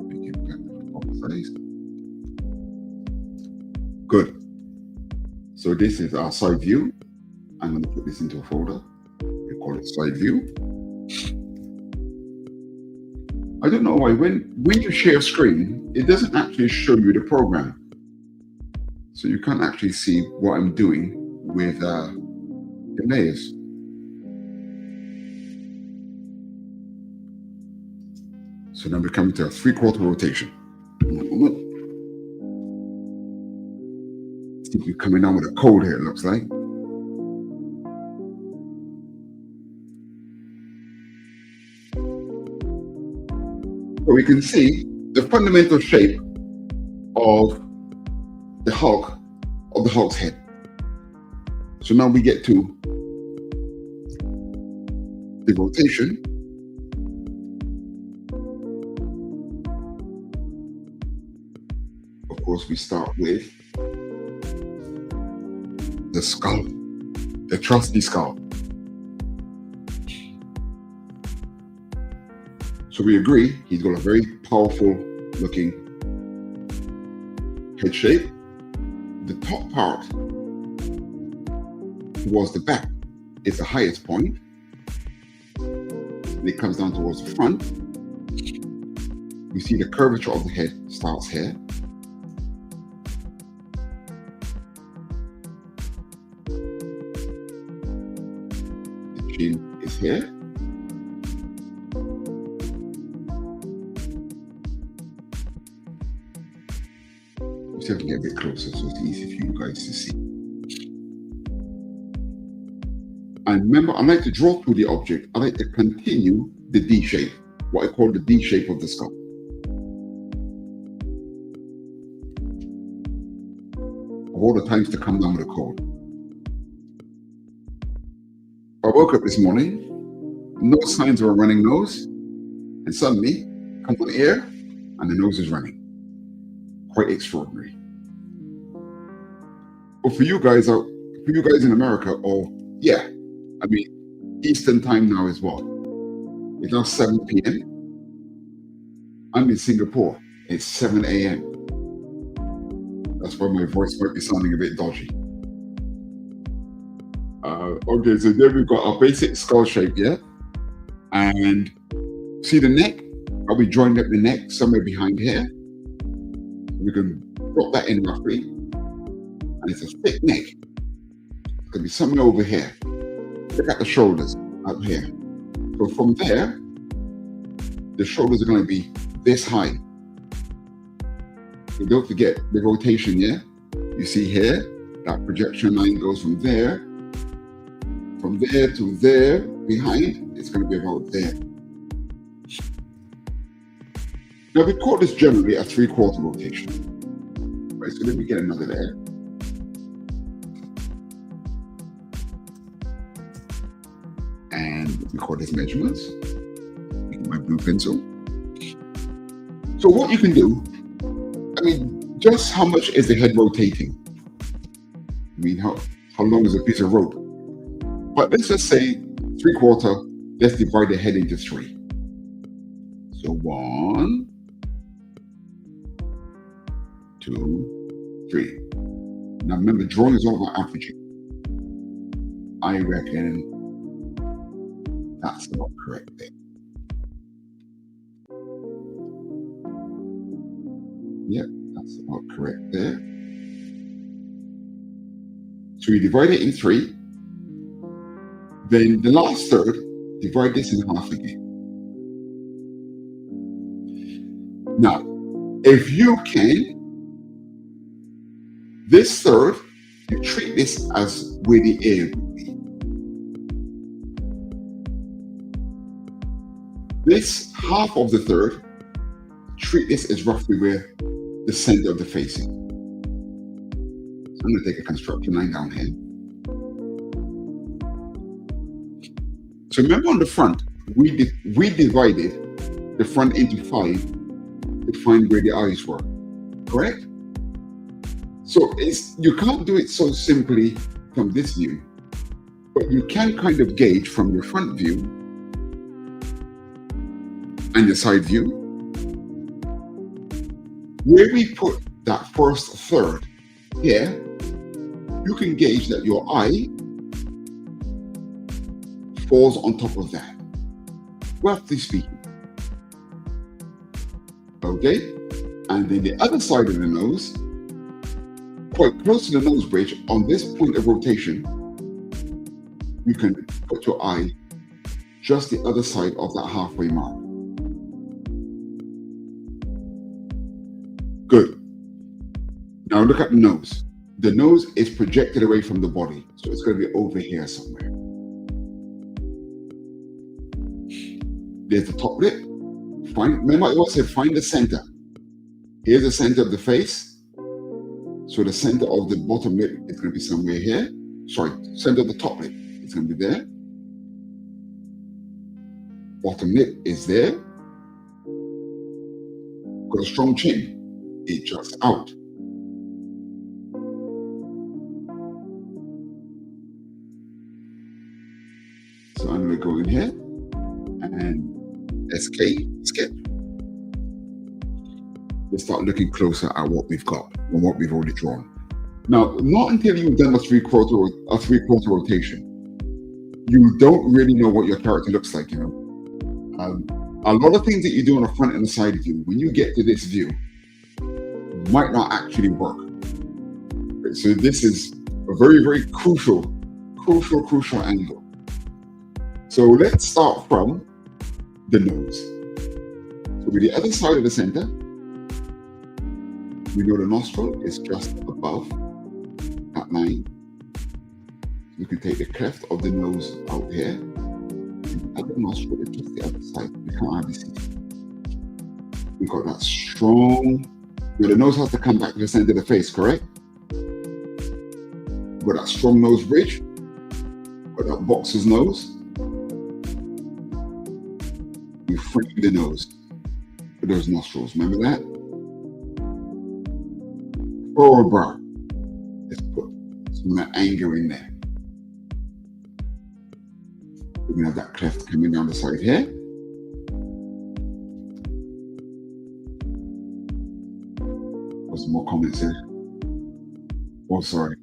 Make it back to the size. Good. So this is our side view. I'm going to put this into a folder. We call it side view. I don't know why when you share screen, it doesn't actually show you the program. So you can't actually see what I'm doing with the layers. So now we're coming to a 3/4 rotation. See if you're coming down with a cold here, it looks like. But we can see the fundamental shape of the Hulk's head. So now we get to the rotation. Of course, we start with the skull, the trusty skull. So we agree he's got a very powerful looking head shape. the top part towards the back is the highest point. And it comes down towards the front. We see the curvature of the head starts here. The chin is here. We see if we can get a bit closer so it's easy for you guys to see. And remember, I like to draw through the object. I like to continue the D shape, what I call the D shape of the skull. Of all the times to come down with a cold. I woke up this morning, no signs of a running nose, and suddenly comes an ear, and the nose is running. Quite extraordinary. But for you guys in America, I mean, Eastern time now is what? It's now 7 p.m. I'm in Singapore. It's 7 a.m. That's why my voice might be sounding a bit dodgy. Okay, so there we've got our basic skull shape, yeah? And see the neck? I'll be joining up the neck somewhere behind here. We can drop that in roughly. And it's a thick neck. It's going to be somewhere over here. Look at the shoulders up here. So from there, the shoulders are going to be this high. So don't forget the rotation, yeah? You see here, that projection line goes from there to there, behind, it's going to be about there. Now we call this generally a 3/4 rotation. Right, so let me get another there. And record his measurements. Get my blue pencil. So what you can do, I mean, just how much is the head rotating? I mean, how long is a piece of rope? But let's just say 3/4, let's divide the head into 3. So 1, 2, 3. Now remember, drawing is all about averaging. I reckon that's about correct there. Yep, that's about correct there. So you divide it in 3. Then the last third, divide this in half again. Now, if you can, this third, you treat this as where the ear would be. This half of the third, treat this as roughly where the center of the face is. So I'm going to take a construction line down here. So remember on the front, we divided the front into 5 to find where the eyes were, correct? So you can't do it so simply from this view, but you can kind of gauge from your front view and the side view where we put that first third here. You can gauge that your eye falls on top of that, roughly speaking. Okay, and then the other side of the nose, quite close to the nose bridge, on this point of rotation, you can put your eye just the other side of that halfway mark. Good. Now look at the nose. The nose is projected away from the body, so it's going to be over here somewhere. There's the top lip. Remember I always said find the center. Here's the center of the face. So the center of the bottom lip is going to be somewhere here. Sorry, center of the top lip is going to be there. Bottom lip is there. Got a strong chin. It juts out. So I'm going to go in here and SK, sketch. Let's start looking closer at what we've got and what we've already drawn. Now, not until you've done a three-quarter rotation, you don't really know what your character looks like, you know. A lot of things that you do on the front and the side view, when you get to this view, might not actually work. Okay, so this is a very, very crucial angle. So let's start from the nose. So with the other side of the center, we know the nostril is just above that line. You can take the cleft of the nose out here, and the other nostril is just the other side. We can't hardly see it. We've got that strong, the nose has to come back to the center of the face, correct? We've got that strong nose bridge, we've got that boxer's nose. We frame the nose with those nostrils, remember that? Forward brow. Let's put some of that anger in there. We're going to have that cleft coming down the side here. Got some more comments here. Oh, sorry.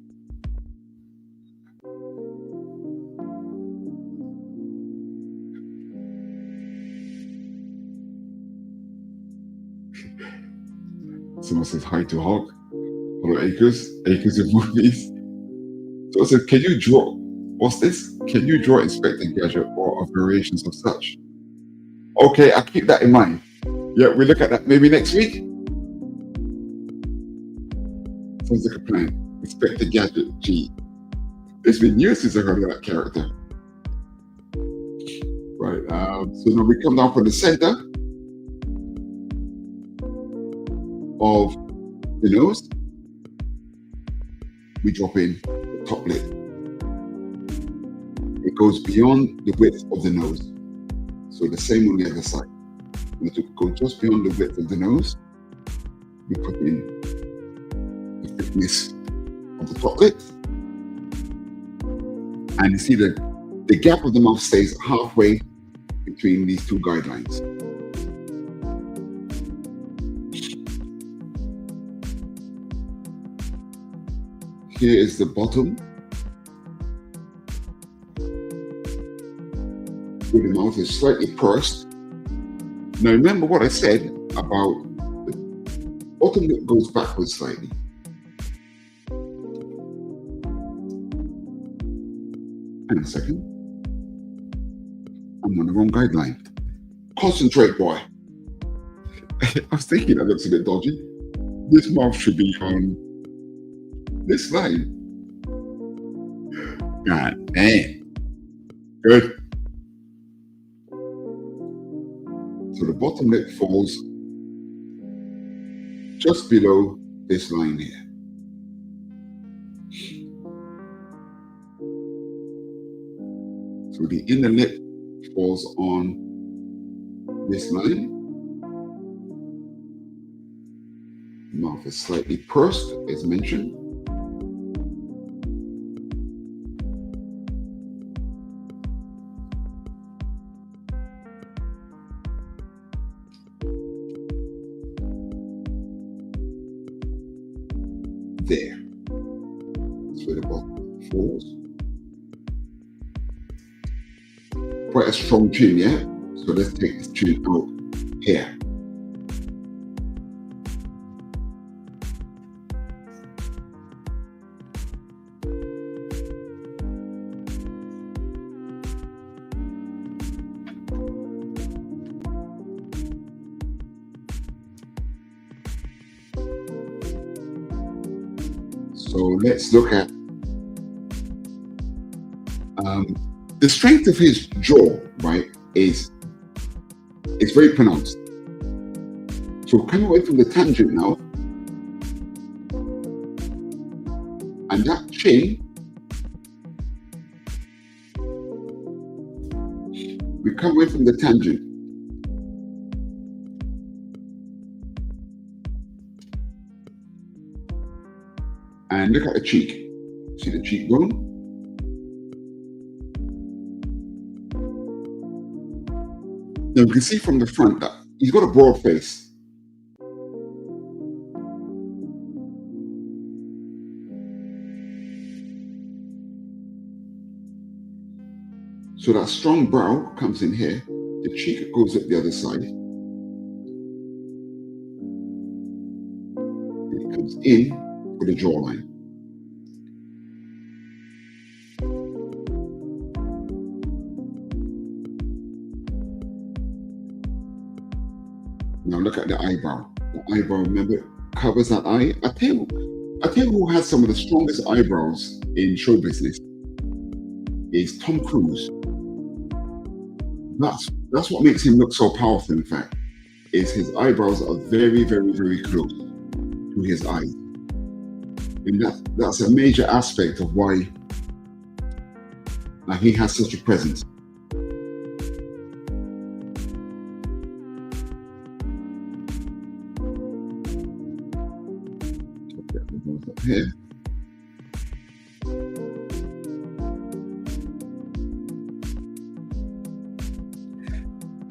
Someone says hi to Hawk. Hello, Acres of movies. So it says, can you draw? What's this? Can you draw Inspector Gadget or variations of such? Okay, I'll keep that in mind. Yeah, we look at that maybe next week. Sounds like a plan. Inspector Gadget G. It's been years since I heard of that character. Right, so now we come down from the center of the nose. We drop in the top lid. It goes beyond the width of the nose. So the same on the other side. We to go just beyond the width of the nose. We put in the thickness of the top lid. And you see the gap of the mouth stays halfway between these two guidelines. Here is the bottom, where the mouth is slightly pursed. Now remember what I said about the bottom lip goes backwards slightly. Hang on a second. I'm on the wrong guideline. Concentrate, boy. I was thinking that looks a bit dodgy. This mouth should be on this line. God damn. Good. So the bottom lip falls just below this line here. So the inner lip falls on this line. The mouth is slightly pursed, as mentioned. There. That's where the bottom falls. Quite a strong chin, yeah? So let's take this chin out here. So let's look at the strength of his jaw, right, is very pronounced. So come away from the tangent now, and that chin, we come away from the tangent. And look at the cheek. See the cheekbone? Now you can see from the front that he's got a broad face. So that strong brow comes in here, the cheek goes up the other side, and it comes in for the jawline. Now look at the eyebrow. The eyebrow, remember, covers that eye. I tell you who has some of the strongest eyebrows in show business is Tom Cruise. That's what makes him look so powerful, in fact, is his eyebrows are very, very, very close to his eyes. And that's a major aspect of why he has such a presence. Up here.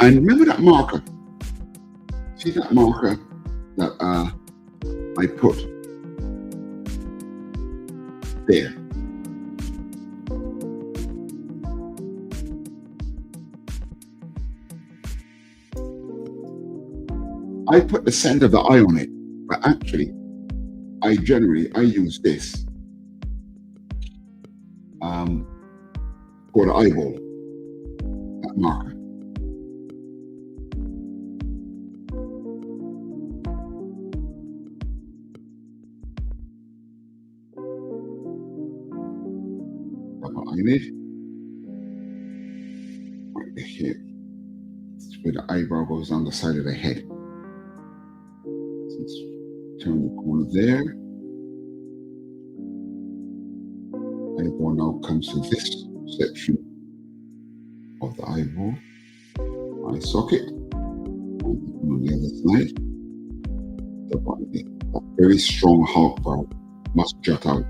And remember that marker? See that marker that I put there? I put the center of the eye on it, but actually, I use this for the eyeball, that marker. Upper eyelid, right here. It's where the eyebrow goes down the side of the head. Turn the corner there. Eyeball now comes to this section of the eyeball, eye socket, and on the other side, the bottom. That very strong half brow must jut out.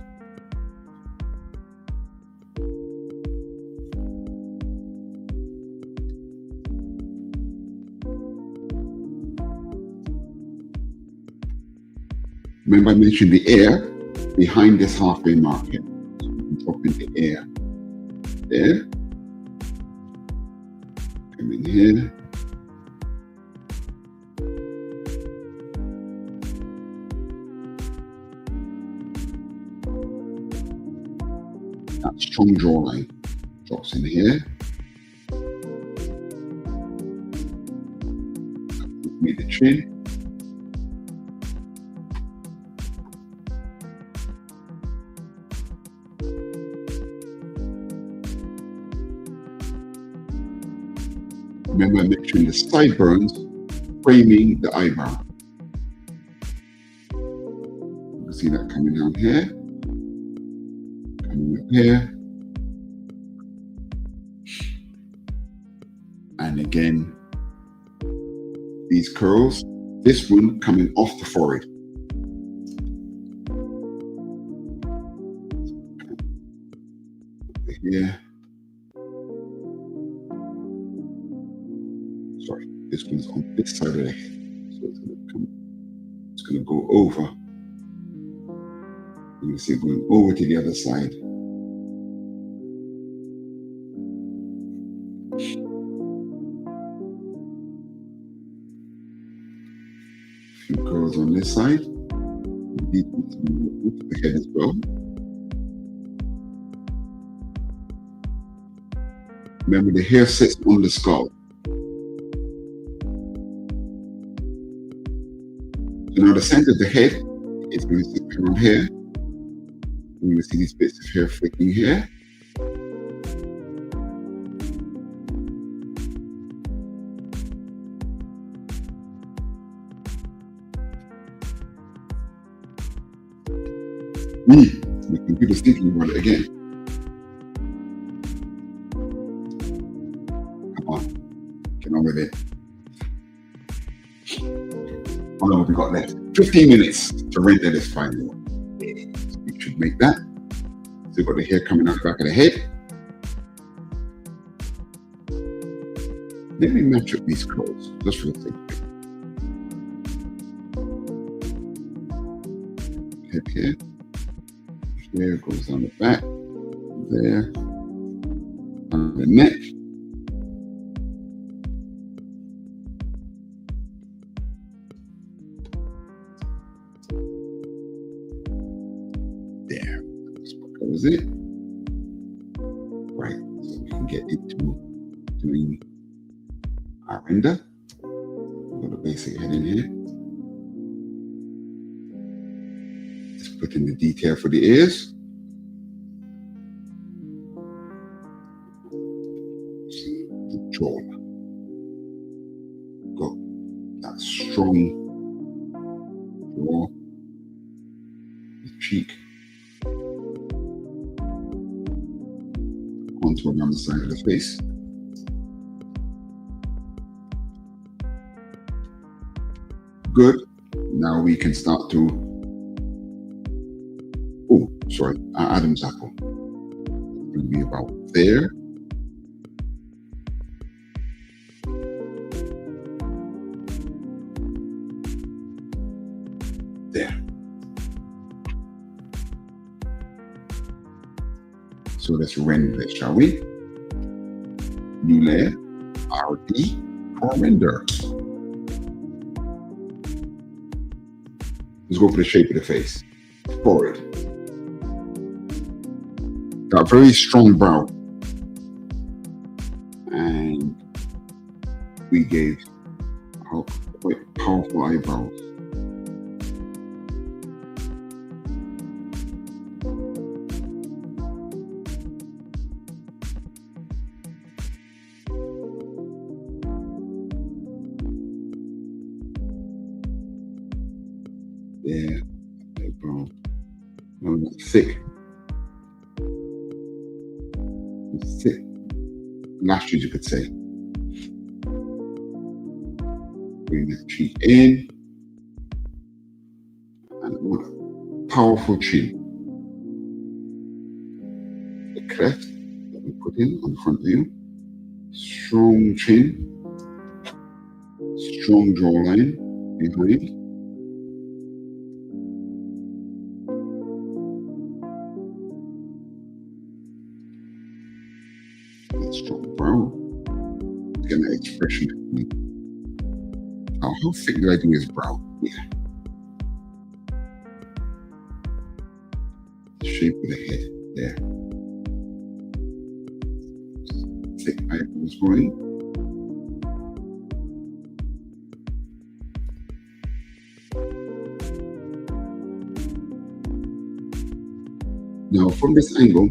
Remember I mentioned the air behind this halfway marking. So we can drop in the air there. Come in here. That strong jawline drops in here. Meet the chin. Remember I mentioned the sideburns framing the eyebrow. You can see that coming down here, coming up here, and again, these curls, this one coming off the forehead. Here. Sorry, this one's on this side of the head. So it's going to go over. You're going to see it going over to the other side. A few curls on this side. These ones move to the head as well. Remember, the hair sits on the skull. So now the center of the head is going to sit around here. You're going to see these bits of hair flicking here. The computer's thinking about it again. Come on, get on with it. How long have we got left? 15 minutes to render this final. So we should make that. So we've got the hair coming out the back of the head. Let me match up these curls, just for the sake of it. Head here. Hair goes down the back. There. And the neck. There. That was it. Right. So we can get into doing our render. Got a basic head in here. Just put in the detail for the ears. The jaw. Got that strong jaw. The cheek. Contour around the side of the face. Good. Now we can start to, oh, sorry, our Adam's apple. It's going to be about there. There. So let's render this, shall we? New layer, RD, or render. Let's go for the shape of the face. Forehead. Got a very strong brow. And we gave quite powerful eyebrows. Yeah, eyebrow. Thick lashes, you could say. Bring that cheek in, and what a powerful chin. The cleft that we put in on the front view. Strong chin, strong jawline behind. Strong brow. Get that expression. Oh, how thick did I do his brow? Yeah. Shape of the head there. Thick eyebrows going. Now from this angle,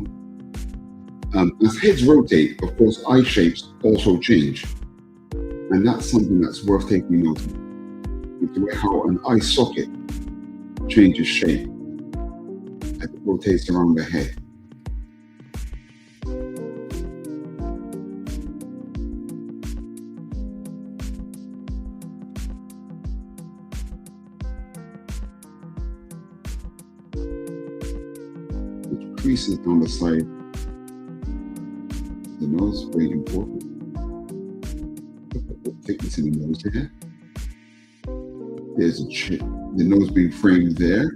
as heads rotate, of course, eye shapes also change. And that's something that's worth taking note of. It's the way how an eye socket changes shape as it rotates around the head. It creases down the side. The nose, very important. The thickness in the nose here. There's the nose being framed there.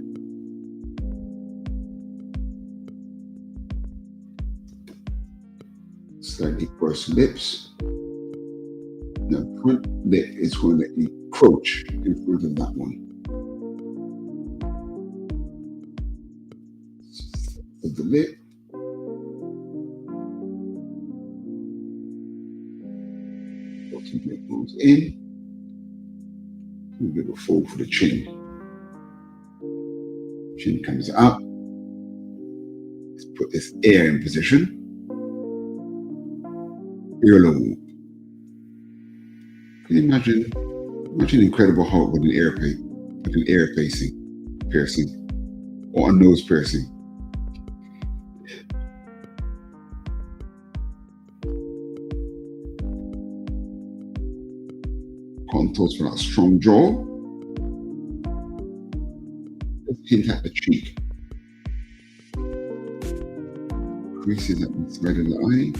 Slightly pursed lips. The front lip is going to encroach in front of that one. Of the lip. Lip goes in. A bit of a fold for the chin. Chin comes up. Let's put this ear in position. Earlobe. Can you imagine Incredible Hulk with an ear piercing, or a nose piercing? Contours for that strong jaw. Let's hint at the cheek. Creases at the side of the eye.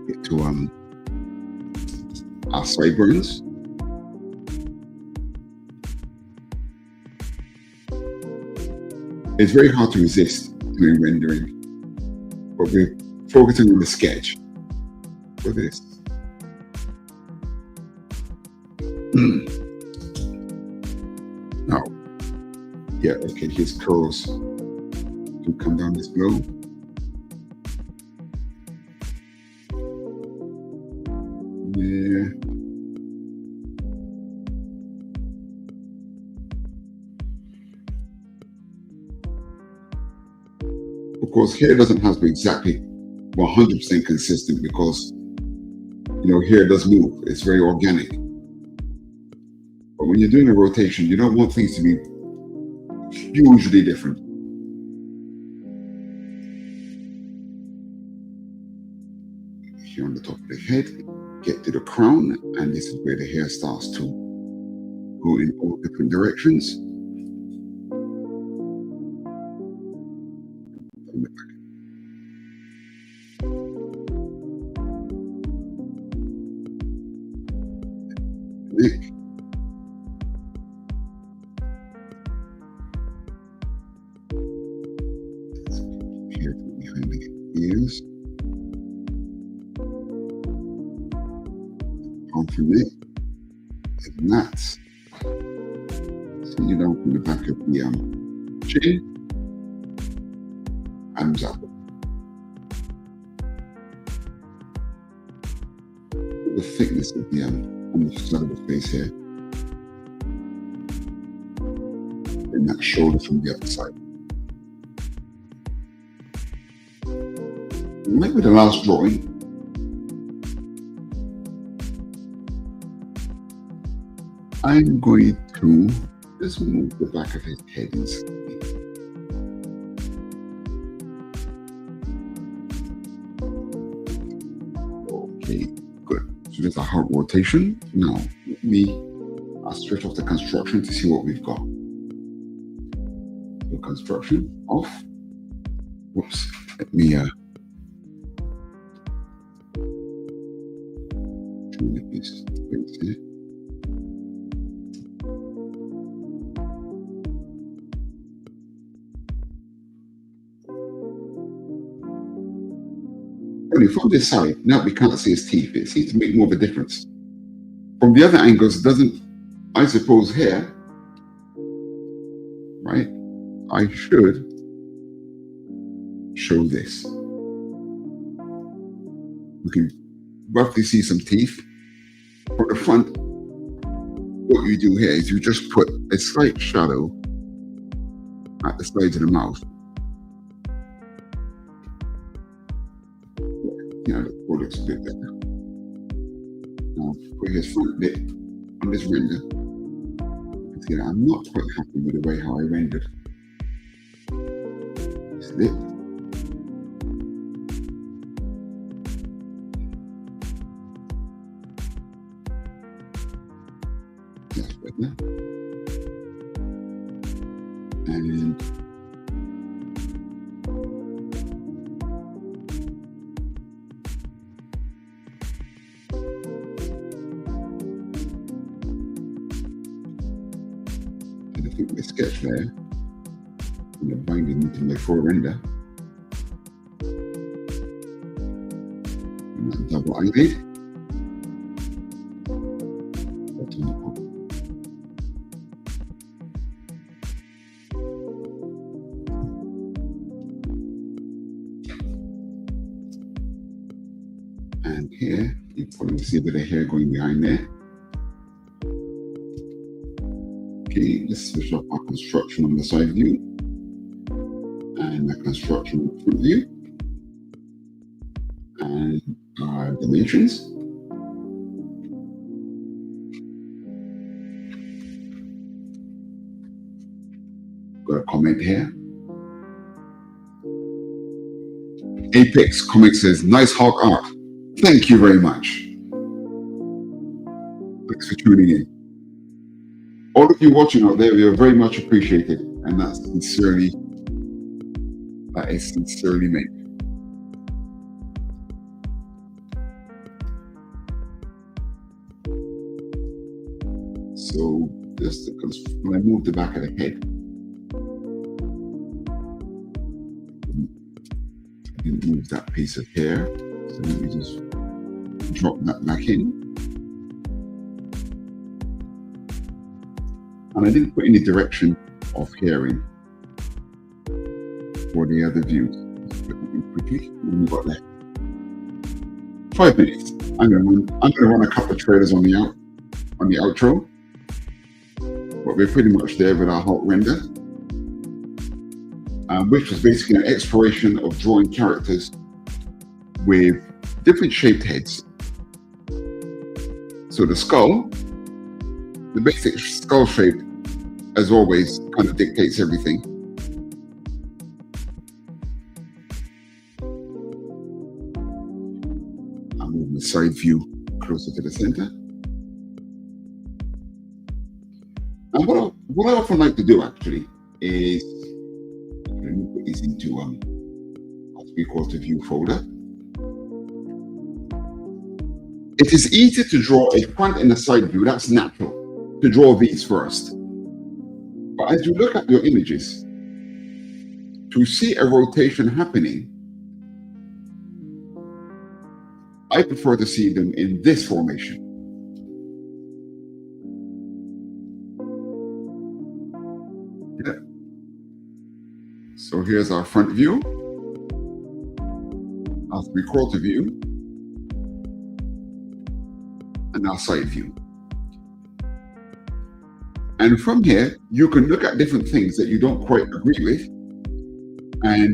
Get to our sideburns. It's very hard to resist doing rendering, but we're focusing on the sketch. Look at this. Now, yeah, okay, his curls do come down this below. Yeah. Of course, hair doesn't have to be exactly 100% consistent because, you know, hair does move. It's very organic. But when you're doing a rotation, you don't want things to be hugely different. Here on the top of the head, get to the crown, and this is where the hair starts to go in all different directions. Neck. Here behind the ears. On from it, and that's see you down from the back of the chin, arms up. The thickness of the on the side of the face here, and that shoulder from the other side. Like with the last drawing, I'm going to just move the back of his head inside. Okay, good. So there's a heart rotation. Now, let me stretch off the construction to see what we've got. The construction off. Whoops. Let me trim this space here. From this side, now we can't see his teeth. It seems to make more of a difference. From the other angles, it doesn't, I suppose here, right? I should show this. You can roughly see some teeth. From the front, what you do here is you just put a slight shadow at the sides of the mouth. You know, the looks a bit better. Now, for his front bit on this render, you can see that I'm not quite happy with the way how I rendered this lip. That's better. And I think the sketch there, and the binding into my render, and that double eyelid, and here you probably see a bit of hair going behind there. Okay, let's switch up our construction on the side view and the construction on the front view and our dimensions. Got a comment here. Apex Comics says, nice Hawk art. Thank you very much. Thanks for tuning in. All of you watching out there, you're very much appreciated, and that is sincerely meant. So just when I move the back of the head, didn't move that piece of hair. So let me just drop that back in. And I didn't put any direction of hair in for the other views. Let's put that in quickly. What have we got left? 5 minutes. I'm gonna run a couple of trailers on the outro. But we're pretty much there with our hot render. Which was basically an exploration of drawing characters with different shaped heads. So the skull, the basic skull shape, as always, kind of dictates everything. I'll move the side view closer to the center. And what I often like to do actually is, let me put these into a 3/4 view folder. It is easy to draw a front and a side view. That's natural, to draw these first. But as you look at your images, to see a rotation happening, I prefer to see them in this formation. Yeah. So here's our front view, our 3/4 view, and our side view. And from here, you can look at different things that you don't quite agree with and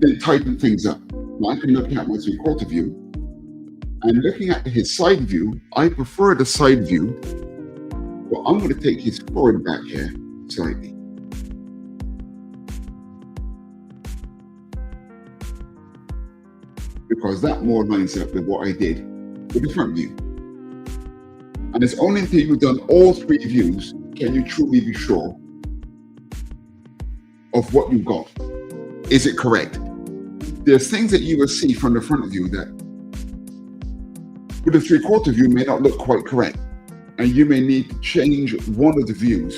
then tighten things up. Now I can look at my 3/4 view, and looking at his side view, I prefer the side view, but I'm going to take his forehead back here slightly. Because that more lines up with what I did with the front view. And it's only until you've done all 3 views can you truly be sure of what you've got. Is it correct? There's things that you will see from the front view that with the 3/4 view may not look quite correct. And you may need to change one of the views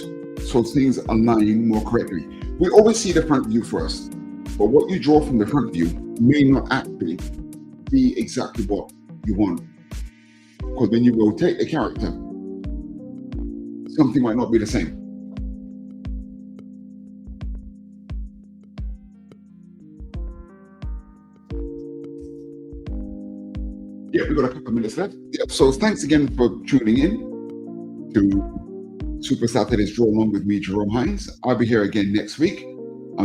so things align more correctly. We always see the front view first, but what you draw from the front view may not actually be exactly what you want. Because when you rotate the character, something might not be the same. Yeah, we've got a couple of minutes left. Yeah, so thanks again for tuning in to Supa-Saturday's Draw Along with me, Jerome Hinds. I'll be here again next week.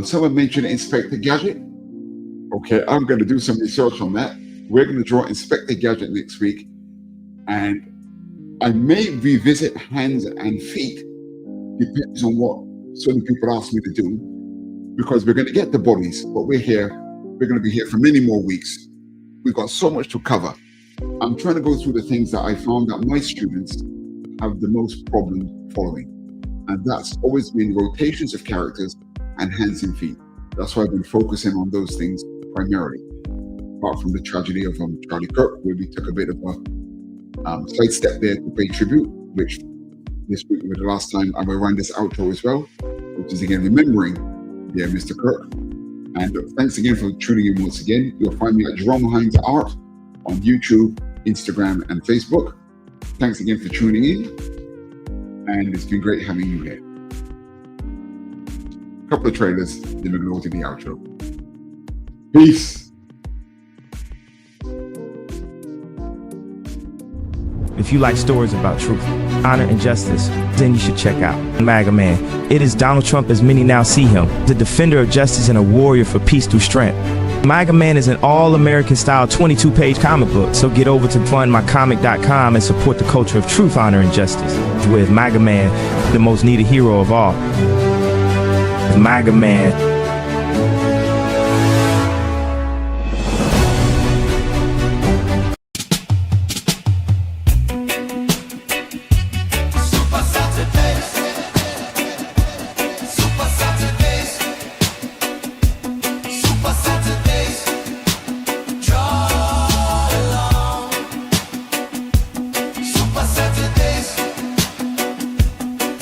Someone mentioned Inspector Gadget. Okay, I'm going to do some research on that. We're going to draw Inspector Gadget next week. And I may revisit hands and feet, depends on what certain people ask me to do, because we're going to get the bodies, but we're going to be here for many more weeks. We've got so much to cover. I'm trying to go through the things that I found that my students have the most problem following. And that's always been rotations of characters and hands and feet. That's why I've been focusing on those things primarily. Apart from the tragedy of Charlie Kirk, where we took a bit of a side step there to pay tribute, which this week was the last time I will run this outro as well, which is again remembering dear Mr. Kirk. And thanks again for tuning in once again. You'll find me at Jerome Hinds Art on YouTube, Instagram, and Facebook. Thanks again for tuning in, and it's been great having you here. A couple of trailers, then we're going to go to the outro. Peace. If you like stories about truth, honor, and justice, then you should check out MAGA Man. It is Donald Trump as many now see him, the defender of justice and a warrior for peace through strength. MAGA Man is an all-American style 22-page comic book, so get over to fundmycomic.com and support the culture of truth, honor, and justice. With MAGA Man, the most needed hero of all. MAGA Man.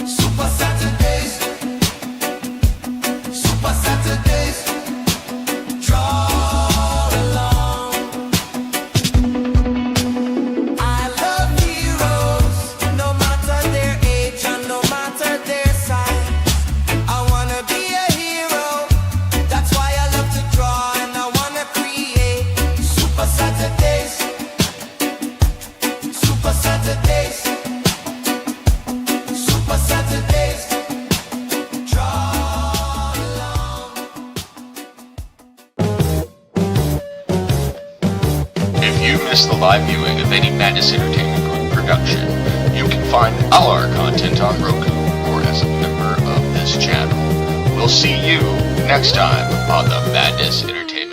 Supa-Saturdays. If you missed the live viewing of any Madness Entertainment Group production, you can find all our content on Roku or as a member of this channel. We'll see you next time on the Madness Entertainment